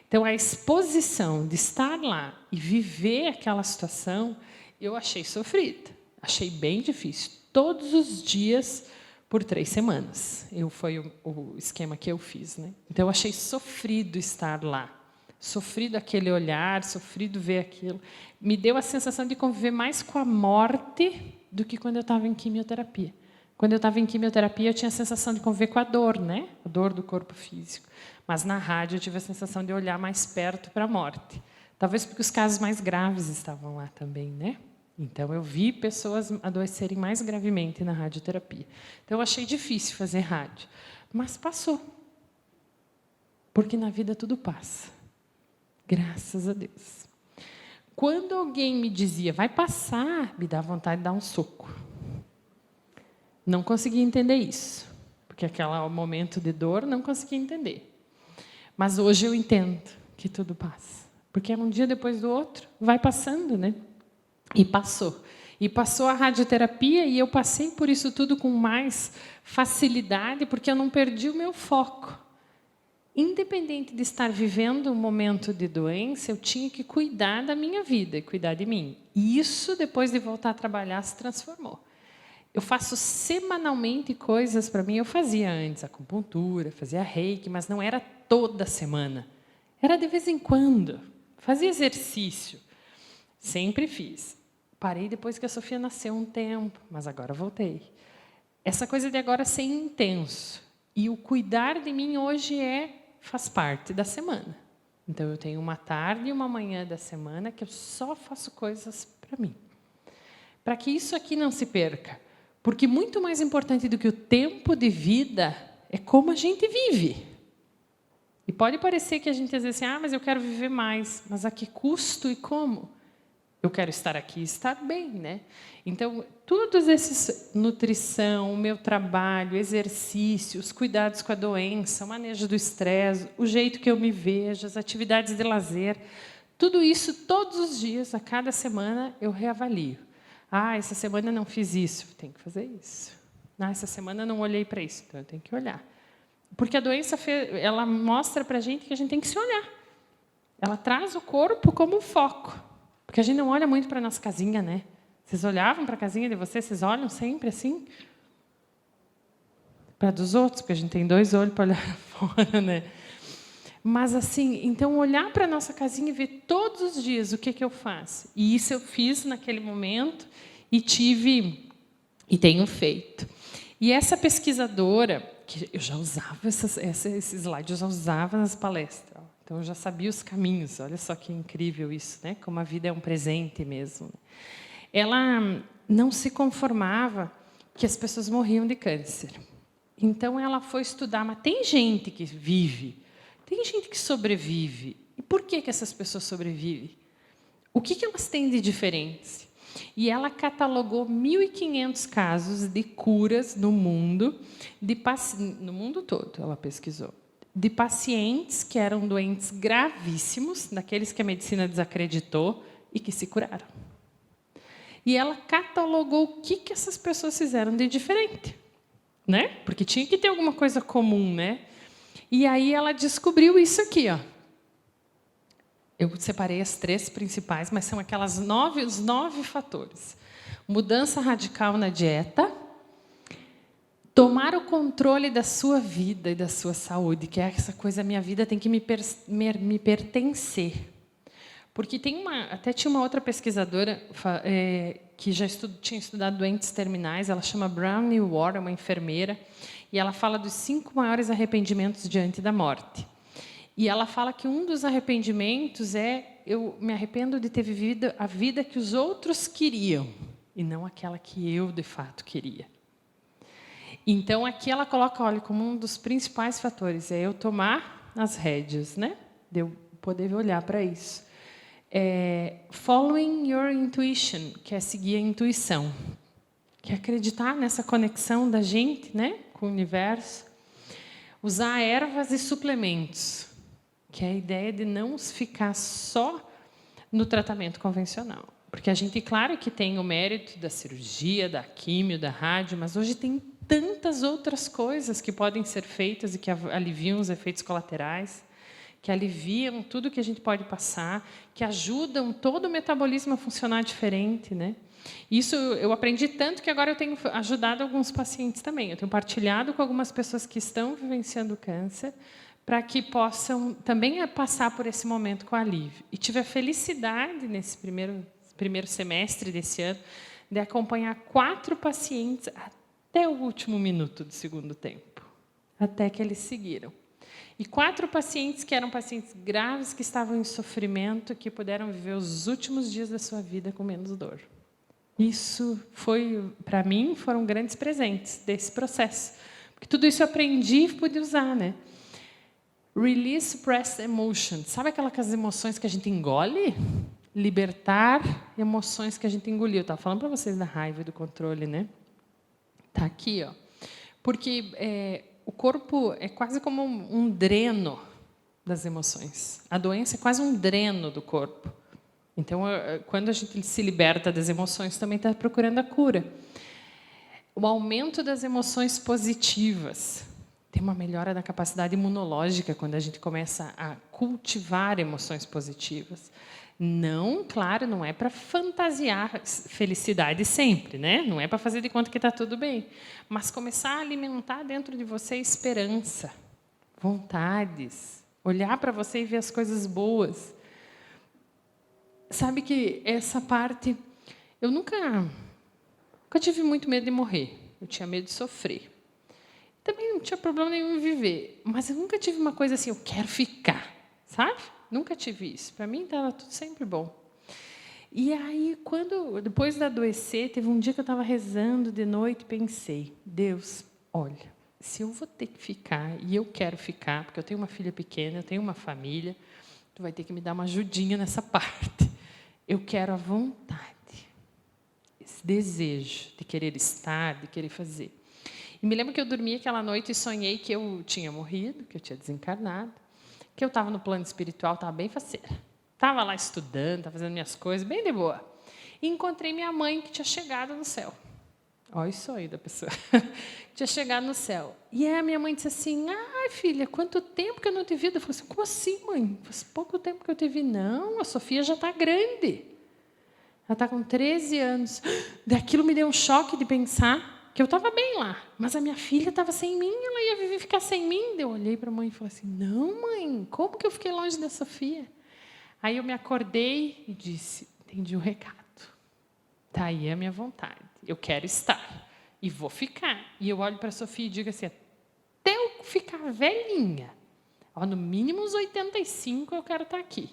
Então, a exposição de estar lá e viver aquela situação, eu achei sofrida. Achei bem difícil. Todos os dias, por 3 semanas. Foi o esquema que eu fiz. Né? Então, eu achei sofrido estar lá. Sofrido aquele olhar, sofrido ver aquilo. Me deu a sensação de conviver mais com a morte do que quando eu estava em quimioterapia. Quando eu estava em quimioterapia, eu tinha a sensação de conviver com a dor, né? A dor do corpo físico. Mas na rádio eu tive a sensação de olhar mais perto para a morte. Talvez porque os casos mais graves estavam lá também, né? Então eu vi pessoas adoecerem mais gravemente na radioterapia. Então eu achei difícil fazer rádio, mas passou. Porque na vida tudo passa. Graças a Deus. Quando alguém me dizia, vai passar, me dá vontade de dar um soco. Não conseguia entender isso, porque aquele momento de dor não conseguia entender. Mas hoje eu entendo que tudo passa, porque um dia depois do outro vai passando, né? E passou. E passou a radioterapia e eu passei por isso tudo com mais facilidade, porque eu não perdi o meu foco. Independente de estar vivendo um momento de doença, eu tinha que cuidar da minha vida e cuidar de mim. E isso, depois de voltar a trabalhar, se transformou. Eu faço semanalmente coisas para mim. Eu fazia antes acupuntura, fazia reiki, mas não era toda semana. Era de vez em quando. Fazia exercício. Sempre fiz. Parei depois que a Sofia nasceu um tempo, mas agora voltei. Essa coisa de agora ser intenso. E o cuidar de mim hoje faz parte da semana. Então, eu tenho uma tarde e uma manhã da semana que eu só faço coisas para mim. Para que isso aqui não se perca. Porque muito mais importante do que o tempo de vida é como a gente vive. E pode parecer que a gente às vezes assim, mas eu quero viver mais. Mas a que custo e como? Eu quero estar aqui e estar bem, né? Então, todos esses nutrição, o meu trabalho, exercícios, cuidados com a doença, o manejo do estresse, o jeito que eu me vejo, as atividades de lazer, tudo isso, todos os dias, a cada semana, eu reavalio. Essa semana eu não fiz isso, tenho que fazer isso. Essa semana eu não olhei para isso, então eu tenho que olhar. Porque a doença, ela mostra para a gente que a gente tem que se olhar. Ela traz o corpo como um foco. Porque a gente não olha muito para a nossa casinha, né? Vocês olhavam para a casinha de vocês? Vocês olham sempre assim? Para dos outros, porque a gente tem 2 olhos para olhar fora, né? Mas, assim, então, olhar para a nossa casinha e ver todos os dias o que eu faço. E isso eu fiz naquele momento e tive E tenho feito. E essa pesquisadora, que eu já usava esse slide, eu já usava nas palestras. Então, eu já sabia os caminhos. Olha só que incrível isso, né? Como a vida é um presente mesmo. Ela não se conformava que as pessoas morriam de câncer. Então, ela foi estudar, mas tem gente que vive, tem gente que sobrevive. E por que essas pessoas sobrevivem? O que elas têm de diferente? E ela catalogou 1.500 casos de curas no mundo, no mundo todo, ela pesquisou, de pacientes que eram doentes gravíssimos, daqueles que a medicina desacreditou e que se curaram. E ela catalogou o que essas pessoas fizeram de diferente, né? Porque tinha que ter alguma coisa comum, né? E aí ela descobriu isso aqui, ó. Eu separei as 3 principais, mas são os 9 fatores. Mudança radical na dieta, tomar o controle da sua vida e da sua saúde, que é essa coisa, minha vida tem que me pertencer. Porque até tinha uma outra pesquisadora que já tinha estudado doentes terminais, ela chama Brownie Ward, é uma enfermeira, e ela fala dos 5 maiores arrependimentos diante da morte. E ela fala que um dos arrependimentos eu me arrependo de ter vivido a vida que os outros queriam, e não aquela que eu, de fato, queria. Então, aqui ela coloca, olha, como um dos principais fatores, é eu tomar as rédeas, né? De eu poder olhar para isso. Following your intuition, que é seguir a intuição, que é acreditar nessa conexão da gente, né, com o universo. Usar ervas e suplementos, que é a ideia de não ficar só no tratamento convencional. Porque a gente, claro que tem o mérito da cirurgia, da químio, da rádio, mas hoje tem tantas outras coisas que podem ser feitas e que aliviam os efeitos colaterais, que aliviam tudo que a gente pode passar, que ajudam todo o metabolismo a funcionar diferente, né? Isso eu aprendi tanto que agora eu tenho ajudado alguns pacientes também. Eu tenho partilhado com algumas pessoas que estão vivenciando câncer, para que possam também passar por esse momento com alívio. E tive a felicidade, nesse primeiro semestre desse ano, de acompanhar 4 pacientes até o último minuto do segundo tempo, até que eles seguiram. E 4 pacientes que eram pacientes graves, que estavam em sofrimento, que puderam viver os últimos dias da sua vida com menos dor. Isso foi, para mim, foram grandes presentes desse processo. Porque tudo isso eu aprendi e pude usar, né? Release suppressed emotions. Sabe aquelas emoções que a gente engole? Libertar emoções que a gente engoliu. Eu estava falando para vocês da raiva e do controle, né? Está aqui, ó. Porque o corpo é quase como um dreno das emoções. A doença é quase um dreno do corpo. Então, quando a gente se liberta das emoções, também está procurando a cura. O aumento das emoções positivas. Tem uma melhora da capacidade imunológica quando a gente começa a cultivar emoções positivas. Não, claro, não é para fantasiar felicidade sempre, né? Não é para fazer de conta que está tudo bem. Mas começar a alimentar dentro de você esperança, vontades, olhar para você e ver as coisas boas. Sabe que essa parte... Eu nunca tive muito medo de morrer. Eu tinha medo de sofrer. Também não tinha problema nenhum em viver. Mas eu nunca tive uma coisa assim, eu quero ficar, sabe? Nunca tive isso. Para mim, estava tudo sempre bom. E aí, depois de adoecer, teve um dia que eu estava rezando de noite e pensei, Deus, olha, se eu vou ter que ficar, e eu quero ficar, porque eu tenho uma filha pequena, eu tenho uma família, tu vai ter que me dar uma ajudinha nessa parte. Eu quero a vontade, esse desejo de querer estar, de querer fazer. E me lembro que eu dormi aquela noite e sonhei que eu tinha morrido, que eu tinha desencarnado, que eu estava no plano espiritual, estava bem faceira. Estava lá estudando, estava fazendo minhas coisas, bem de boa. E encontrei minha mãe, que tinha chegado no céu. Olha isso aí da pessoa. Tinha chegado no céu. E a minha mãe disse assim, ai, filha, quanto tempo que eu não te vi? Eu falei assim, como assim, mãe? Faz pouco tempo que eu te vi. Não, a Sofia já está grande. Ela está com 13 anos. Daquilo me deu um choque de pensar que eu estava bem lá, mas a minha filha estava sem mim, ela ia ficar sem mim. Eu olhei para a mãe e falei assim, não, mãe, como que eu fiquei longe da Sofia? Aí eu me acordei e disse, entendi o recado. Está aí a minha vontade, eu quero estar. e vou ficar. E eu olho para a Sofia e digo assim, até eu ficar velhinha, no mínimo uns 85 eu quero estar aqui.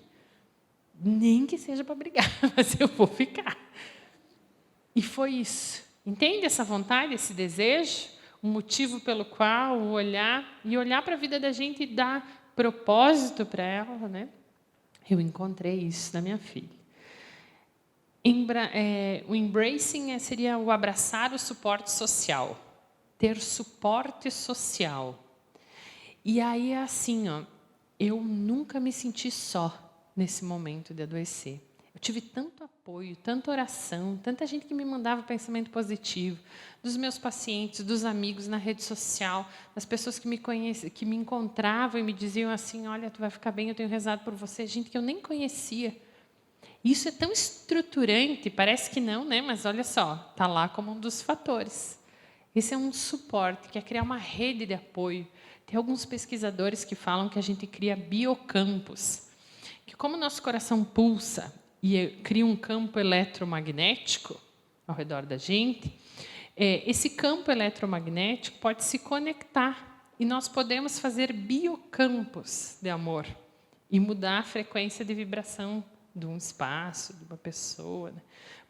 Nem que seja para brigar, mas eu vou ficar. E foi isso. Entende essa vontade, esse desejo? Um motivo pelo qual olhar para a vida da gente e dar propósito para ela, né? Eu encontrei isso na minha filha. O embracing seria o abraçar o suporte social. Ter suporte social. E aí é assim, eu nunca me senti só nesse momento de adoecer. Eu tive tanto apoio, tanta oração, tanta gente que me mandava pensamento positivo, dos meus pacientes, dos amigos na rede social, das pessoas que me conheciam, que me encontravam e me diziam assim, olha, tu vai ficar bem, eu tenho rezado por você, gente que eu nem conhecia. Isso é tão estruturante, parece que não, né? Mas olha só, está lá como um dos fatores. Esse é um suporte, que é criar uma rede de apoio. Tem alguns pesquisadores que falam que a gente cria biocampos, que como o nosso coração pulsa e cria um campo eletromagnético ao redor da gente, esse campo eletromagnético pode se conectar e nós podemos fazer biocampos de amor e mudar a frequência de vibração de um espaço, de uma pessoa, né?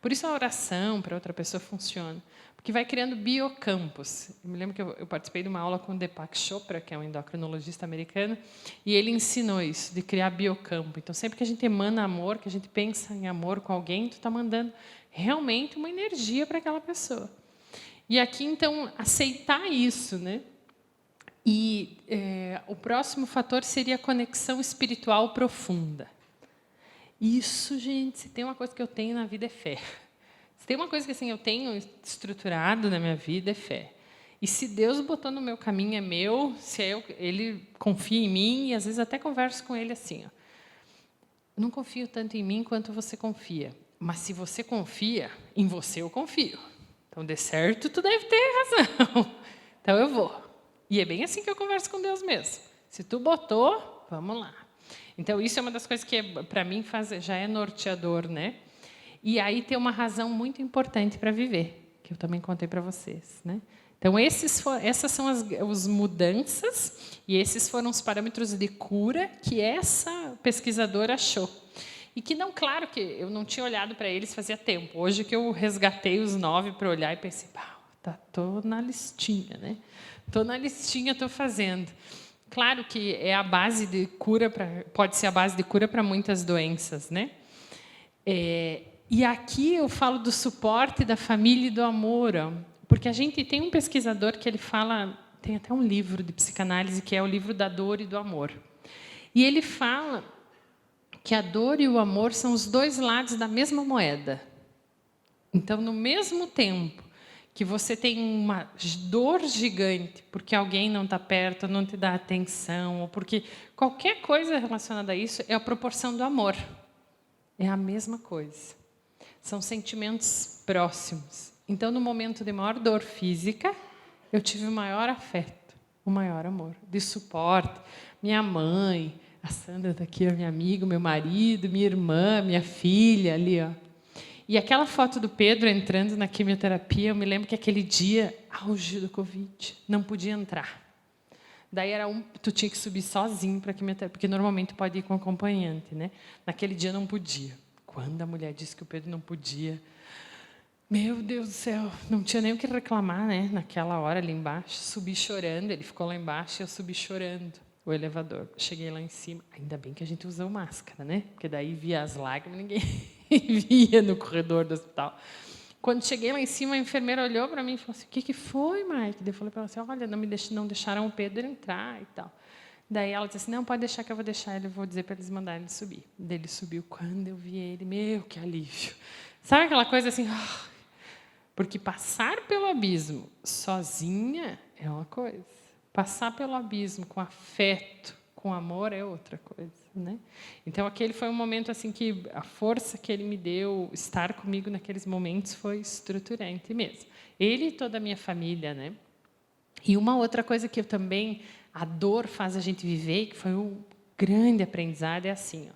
Por isso a oração para outra pessoa funciona, porque vai criando biocampos. Eu me lembro que eu participei de uma aula com o Deepak Chopra, que é um endocrinologista americano, e ele ensinou isso, de criar biocampo. Então, sempre que a gente emana amor, que a gente pensa em amor com alguém, tu está mandando realmente uma energia para aquela pessoa. E aqui, então, aceitar isso, né? E o próximo fator seria a conexão espiritual profunda. Isso, gente, se tem uma coisa que eu tenho na vida é fé. Se tem uma coisa que assim, eu tenho estruturado na minha vida é fé. E se Deus botou no meu caminho é meu, Ele confia em mim, e às vezes até converso com Ele assim. Eu não confio tanto em mim quanto você confia. Mas se você confia, em você eu confio. Então, de certo, tu deve ter razão. Então, eu vou. E é bem assim que eu converso com Deus mesmo. Se tu botou, vamos lá. Então, isso é uma das coisas que, para mim, já é norteador, né? E aí tem uma razão muito importante para viver, que eu também contei para vocês, né? Então, essas são as mudanças e esses foram os parâmetros de cura que essa pesquisadora achou. E que não, claro que eu não tinha olhado para eles fazia tempo. Hoje que eu resgatei os 9 para olhar e pensei, tô na listinha, né? Tô na listinha, tô fazendo. Claro que é a base de cura pode ser a base de cura para muitas doenças, né? E aqui eu falo do suporte da família e do amor, porque a gente tem um pesquisador que ele fala, tem até um livro de psicanálise que é o livro da dor e do amor. E ele fala que a dor e o amor são os dois lados da mesma moeda. Então, no mesmo tempo que você tem uma dor gigante porque alguém não está perto, não te dá atenção, ou porque qualquer coisa relacionada a isso é a proporção do amor. É a mesma coisa. São sentimentos próximos. Então, no momento de maior dor física, eu tive o maior afeto, o maior amor, de suporte. Minha mãe, a Sandra está aqui, minha amiga, meu marido, minha irmã, minha filha ali, ó. E aquela foto do Pedro entrando na quimioterapia, eu me lembro que aquele dia, auge do Covid, não podia entrar. Daí tu tinha que subir sozinho para a quimioterapia, porque normalmente tu pode ir com acompanhante, né? Naquele dia não podia. Quando a mulher disse que o Pedro não podia, meu Deus do céu, não tinha nem o que reclamar, né? Naquela hora ali embaixo, subi chorando, ele ficou lá embaixo e eu subi chorando o elevador. Cheguei lá em cima, ainda bem que a gente usou máscara, né? Porque daí via as lágrimas, ninguém via no corredor do hospital. Quando cheguei lá em cima, a enfermeira olhou para mim e falou assim, o que foi, Mike? Eu falei para ela assim, olha, não deixaram o Pedro entrar e tal. Daí ela disse assim, não, pode deixar que eu vou deixar ele, vou dizer para eles mandarem ele subir. Daí ele subiu, quando eu vi ele, meu, que alívio. Sabe aquela coisa assim, porque passar pelo abismo sozinha é uma coisa. Passar pelo abismo com afeto, com amor, é outra coisa, né? Então, aquele foi um momento assim que a força que ele me deu, estar comigo naqueles momentos, foi estruturante mesmo. Ele e toda a minha família, né? E uma outra coisa que eu também, a dor faz a gente viver, que foi um grande aprendizado, é assim,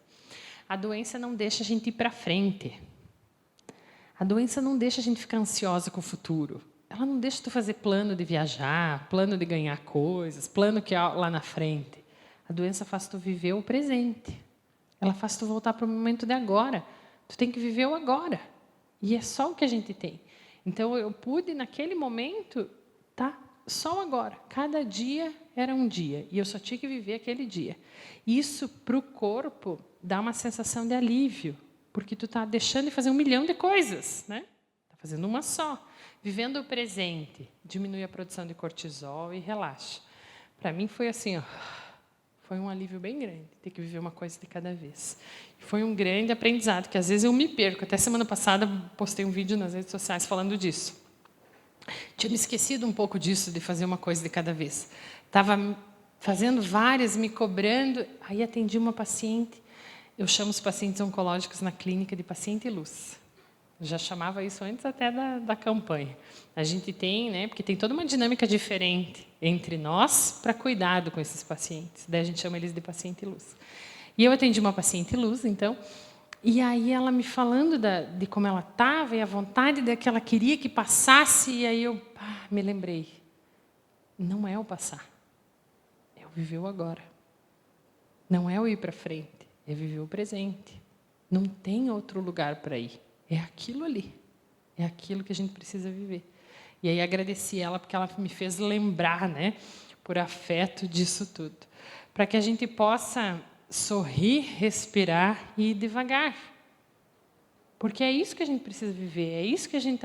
a doença não deixa a gente ir para frente. A doença não deixa a gente ficar ansiosa com o futuro. Ela não deixa tu fazer plano de viajar, plano de ganhar coisas, plano que é lá na frente. A doença faz tu viver o presente. Ela faz tu voltar para o momento de agora. Tu tem que viver o agora. E é só o que a gente tem. Então, eu pude, naquele momento, tá só o agora. Cada dia era um dia. E eu só tinha que viver aquele dia. Isso, para o corpo, dá uma sensação de alívio. Porque tu está deixando de fazer 1 milhão de coisas, né? Está fazendo uma só. Vivendo o presente, diminui a produção de cortisol e relaxa. Para mim foi assim, ó, foi um alívio bem grande, ter que viver uma coisa de cada vez. Foi um grande aprendizado, que às vezes eu me perco. Até semana passada postei um vídeo nas redes sociais falando disso. Tinha me esquecido um pouco disso, de fazer uma coisa de cada vez. Estava fazendo várias, me cobrando, aí atendi uma paciente. Eu chamo os pacientes oncológicos na clínica de paciente luz. Eu já chamava isso antes até da campanha. A gente tem, né, porque tem toda uma dinâmica diferente entre nós para cuidado com esses pacientes. Daí a gente chama eles de paciente luz. E eu atendi uma paciente luz, então, e aí ela me falando de como ela estava e a vontade de que ela queria que passasse, e aí eu me lembrei. Não é o passar, é o viver o agora. Não é o ir para frente, é viver o presente. Não tem outro lugar para ir. É aquilo ali. É aquilo que a gente precisa viver. E aí agradeci ela porque ela me fez lembrar, né, por afeto disso tudo. Para que a gente possa sorrir, respirar e ir devagar. Porque é isso que a gente precisa viver. É isso que a gente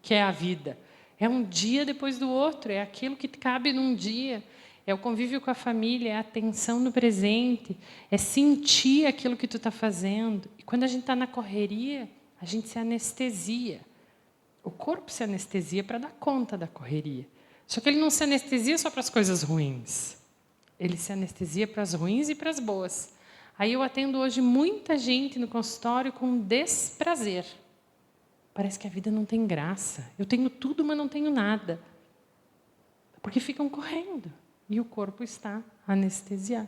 que é a vida. É um dia depois do outro. É aquilo que cabe num dia. É o convívio com a família, é a atenção no presente, é sentir aquilo que tu está fazendo. E quando a gente está na correria, a gente se anestesia. O corpo se anestesia para dar conta da correria. Só que ele não se anestesia só para as coisas ruins. Ele se anestesia para as ruins e para as boas. Aí eu atendo hoje muita gente no consultório com desprazer. Parece que a vida não tem graça. Eu tenho tudo, mas não tenho nada. Porque ficam correndo. E o corpo está anestesiado.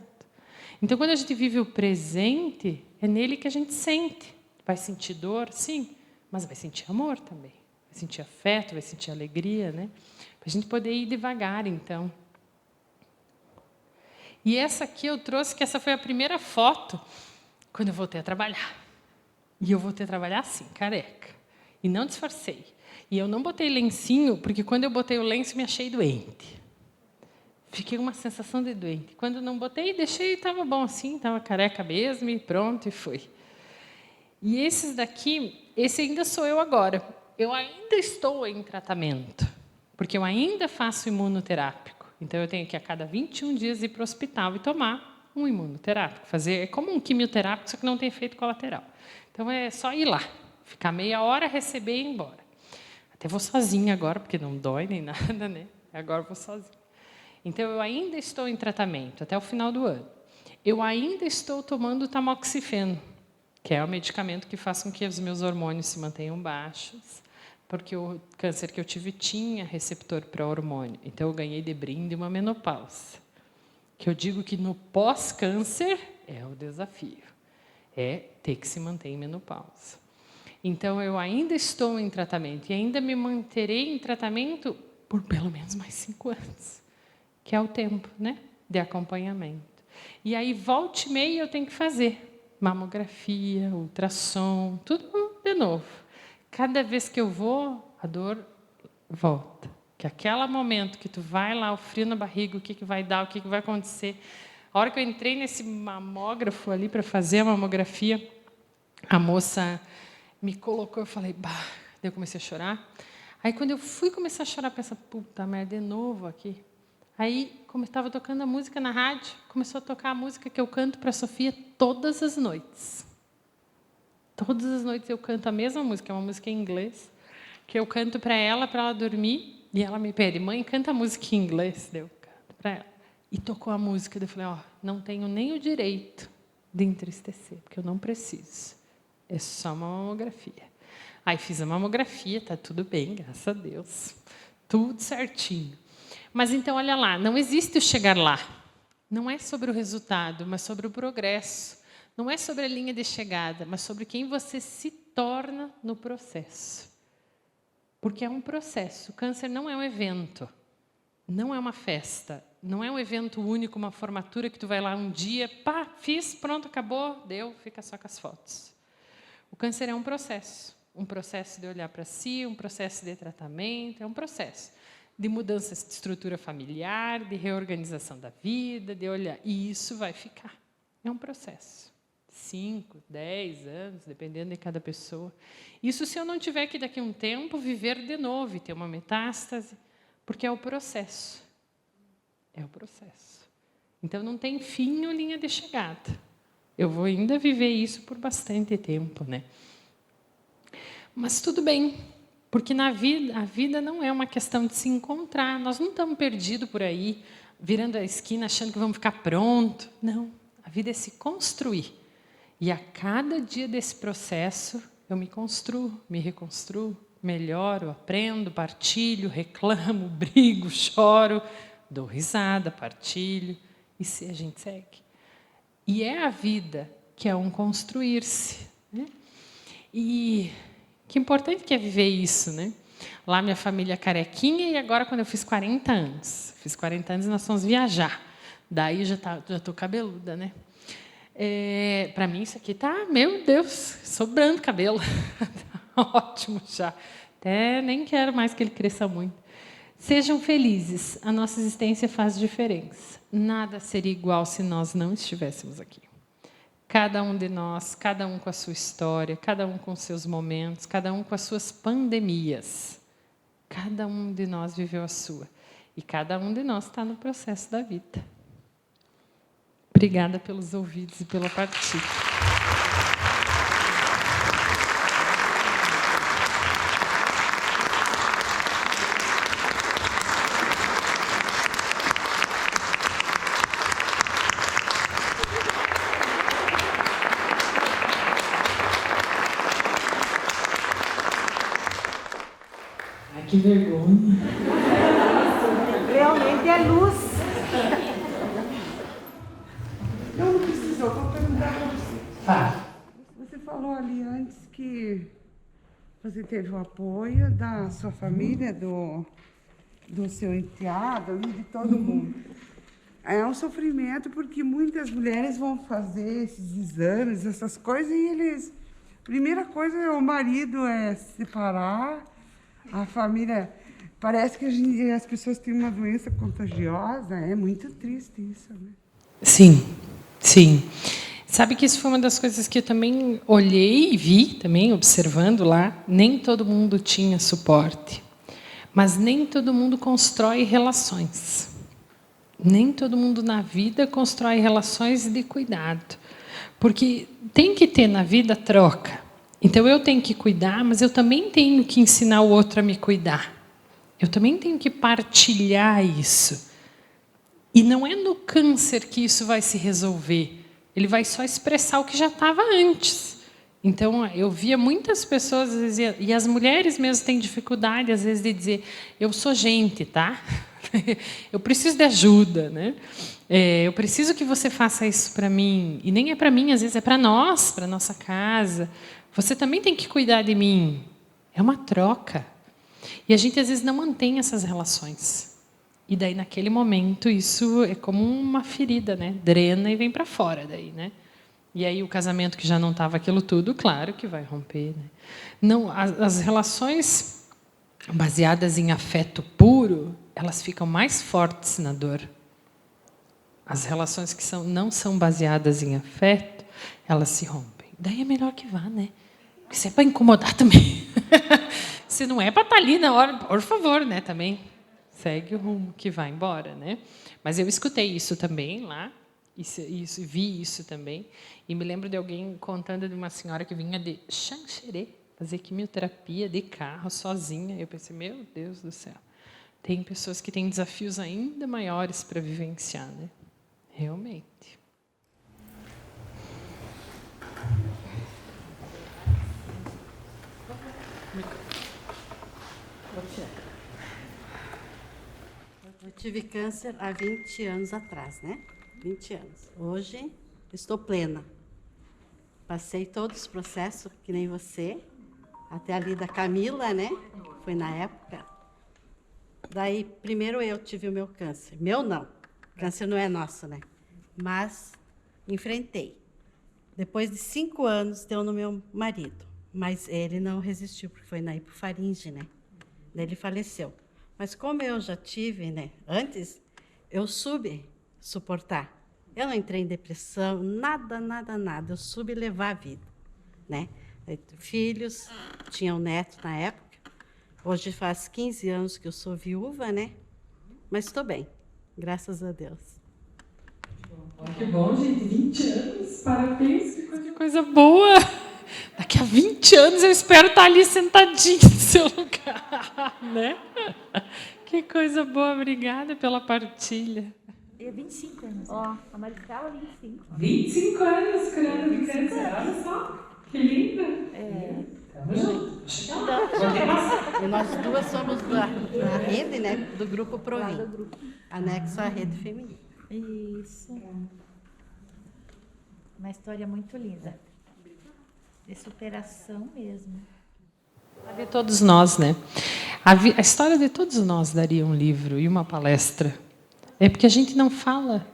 Então, quando a gente vive o presente, é nele que a gente sente. Vai sentir dor, sim, mas vai sentir amor também. Vai sentir afeto, vai sentir alegria, né? Para a gente poder ir devagar, então. E essa aqui eu trouxe, que essa foi a primeira foto quando eu voltei a trabalhar. E eu voltei a trabalhar assim, careca. E não disfarcei. E eu não botei lencinho, porque quando eu botei o lenço, me achei doente. Fiquei com uma sensação de doente. Quando não botei, deixei, estava bom assim, estava careca mesmo, e pronto, e foi. E esses daqui, esse ainda sou eu agora. Eu ainda estou em tratamento, porque eu ainda faço imunoterápico. Então, eu tenho que, a cada 21 dias, ir para o hospital e tomar um imunoterápico. É como um quimioterápico, só que não tem efeito colateral. Então, é só ir lá, ficar meia hora, receber e ir embora. Até vou sozinha agora, porque não dói nem nada, né? Agora vou sozinha. Então, eu ainda estou em tratamento, até o final do ano. Eu ainda estou tomando tamoxifeno, que é o medicamento que faz com que os meus hormônios se mantenham baixos, porque o câncer que eu tive tinha receptor para hormônio. Então, eu ganhei de brinde uma menopausa. Que eu digo que no pós-câncer é o desafio. É ter que se manter em menopausa. Então, eu ainda estou em tratamento e ainda me manterei em tratamento por pelo menos mais 5 anos. Que é o tempo, né, de acompanhamento. E aí, volta e meia, eu tenho que fazer mamografia, ultrassom, tudo de novo. Cada vez que eu vou, a dor volta. Que aquele momento que tu vai lá, o frio na barriga, o que vai dar, o que vai acontecer. A hora que eu entrei nesse mamógrafo ali para fazer a mamografia, a moça me colocou, eu falei, bah, daí eu comecei a chorar. Aí, quando eu fui começar a chorar, pensei, puta merda, de novo aqui. Aí, como estava tocando a música na rádio, começou a tocar a música que eu canto para a Sofia todas as noites. Todas as noites eu canto a mesma música, é uma música em inglês, que eu canto para ela dormir, e ela me pede, mãe, canta a música em inglês, eu canto para ela. E tocou a música, eu falei, não tenho nem o direito de entristecer, porque eu não preciso. É só uma mamografia. Aí fiz a mamografia, está tudo bem, graças a Deus. Tudo certinho. Mas, então, olha lá, não existe o chegar lá. Não é sobre o resultado, mas sobre o progresso. Não é sobre a linha de chegada, mas sobre quem você se torna no processo. Porque é um processo. O câncer não é um evento, não é uma festa, não é um evento único, uma formatura que tu vai lá um dia, pá, fiz, pronto, acabou, deu, fica só com as fotos. O câncer é um processo de olhar para si, um processo de tratamento, é um processo de mudança de estrutura familiar, de reorganização da vida, de olhar, e isso vai ficar. É um processo. 5, 10 anos, dependendo de cada pessoa. Isso se eu não tiver que, daqui a um tempo, viver de novo e ter uma metástase, porque é o processo. É o processo. Então, não tem fim ou linha de chegada. Eu vou ainda viver isso por bastante tempo, né? Mas tudo bem, porque na vida, a vida não é uma questão de se encontrar. Nós não estamos perdidos por aí, virando a esquina, achando que vamos ficar pronto. Não, a vida é se construir. E a cada dia desse processo, eu me construo, me reconstruo, melhoro, aprendo, partilho, reclamo, brigo, choro, dou risada, partilho, e se a gente segue. E é a vida que é um construir-se, né? E que importante que é viver isso, né? Lá minha família carequinha, e agora quando eu fiz 40 anos. Fiz 40 anos e nós fomos viajar. Daí já estou cabeluda, né? Para mim, isso aqui está, meu Deus, sobrando cabelo. Tá ótimo já. Até nem quero mais que ele cresça muito. Sejam felizes. A nossa existência faz diferença. Nada seria igual se nós não estivéssemos aqui. Cada um de nós, cada um com a sua história, cada um com os seus momentos, cada um com as suas pandemias. Cada um de nós viveu a sua. E cada um de nós está no processo da vida. Obrigada pelos ouvidos e pela partilha. Ai, que vergonha. Realmente é luz. Eu não preciso, eu vou perguntar para você. Você falou ali antes que você teve o apoio da sua família, do seu enteado, ali, de todo mundo. É um sofrimento porque muitas mulheres vão fazer esses exames, essas coisas, e eles... Primeira coisa, o marido é se separar, a família... Parece que as pessoas têm uma doença contagiosa, é muito triste isso, né? Sim, sim. Sabe que isso foi uma das coisas que eu também olhei e vi, também observando lá, nem todo mundo tinha suporte, mas nem todo mundo constrói relações. Nem todo mundo na vida constrói relações de cuidado, porque tem que ter na vida troca. Então, eu tenho que cuidar, mas eu também tenho que ensinar o outro a me cuidar. Eu também tenho que partilhar isso. E não é no câncer que isso vai se resolver. Ele vai só expressar o que já estava antes. Então, eu via muitas pessoas, às vezes, e as mulheres mesmo têm dificuldade, às vezes, de dizer, eu sou gente, tá? Eu preciso de ajuda, né? Eu preciso que você faça isso para mim. E nem é para mim, às vezes, é para nós, para a nossa casa. Você também tem que cuidar de mim. É uma troca. E a gente, às vezes, não mantém essas relações. E daí, naquele momento, isso é como uma ferida, né? Drena e vem para fora daí, né? E aí o casamento que já não estava aquilo tudo, claro que vai romper, né? Não, as relações baseadas em afeto puro, elas ficam mais fortes na dor. As relações que não são baseadas em afeto, elas se rompem. Daí é melhor que vá, né? Porque se é para incomodar também. Se não é para estar ali na hora, por favor, né? Também segue o rumo que vai embora, né? Mas eu escutei isso também lá, vi isso também, e me lembro de alguém contando de uma senhora que vinha de Xanxerê fazer quimioterapia de carro sozinha. Eu pensei, meu Deus do céu, tem pessoas que têm desafios ainda maiores para vivenciar, né? Realmente. Eu tive câncer há 20 anos atrás, né? 20 anos. Hoje, estou plena. Passei todos os processos, que nem você. até ali da Camila, né? Foi na época. Daí, primeiro eu tive o meu câncer. Meu não, câncer não é nosso, né? Mas enfrentei. Depois de 5 anos, deu no meu marido. Mas ele não resistiu, porque foi na hipofaringe, né? Daí ele faleceu. Mas como eu já tive, né? Antes, eu soube suportar. Eu não entrei em depressão, nada. Eu soube levar a vida, né? Filhos, tinha um neto na época. Hoje faz 15 anos que eu sou viúva, né? Mas estou bem, graças a Deus. Que bom, gente, 20 anos, parabéns, que coisa boa. Daqui a 20 anos eu espero estar ali sentadinho no seu lugar, né? Que coisa boa, obrigada pela partilha. 25 anos. Ó, a Maricela, 25. 25 anos curando de câncer, olha só, que linda. Tamo junto. E nós duas somos da rede, né? Do Grupo Provim, anexo à rede feminina. Isso. Uma história muito linda. De superação mesmo. A de todos nós, né? A história de todos nós daria um livro e uma palestra. É porque a gente não fala,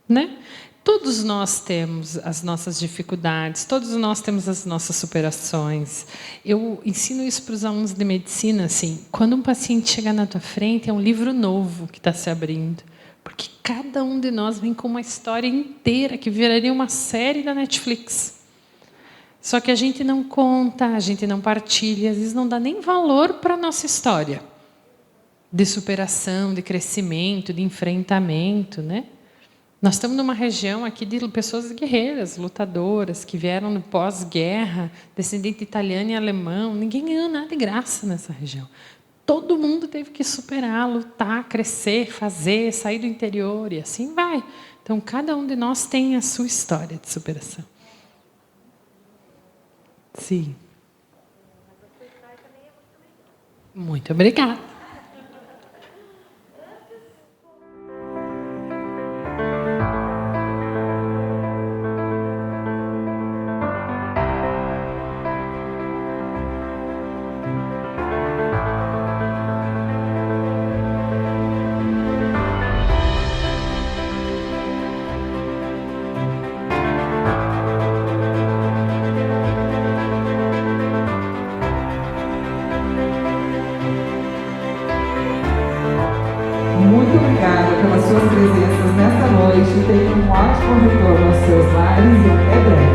né? Todos nós temos as nossas dificuldades, todos nós temos as nossas superações. Eu ensino isso para os alunos de medicina, assim, quando um paciente chega na tua frente, é um livro novo que está se abrindo. Porque cada um de nós vem com uma história inteira que viraria uma série da Netflix. Só que a gente não conta, a gente não partilha, às vezes não dá nem valor para a nossa história de superação, de crescimento, de enfrentamento, né? Nós estamos numa região aqui de pessoas guerreiras, lutadoras, que vieram no pós-guerra, descendente italiano e alemão. Ninguém ganhou nada de graça nessa região. Todo mundo teve que superar, lutar, crescer, fazer, sair do interior, e assim vai. Então, cada um de nós tem a sua história de superação. Sim. Muito obrigada. Muito obrigada pelas suas presenças nesta noite. Tenham um ótimo retorno aos seus lares e até breve.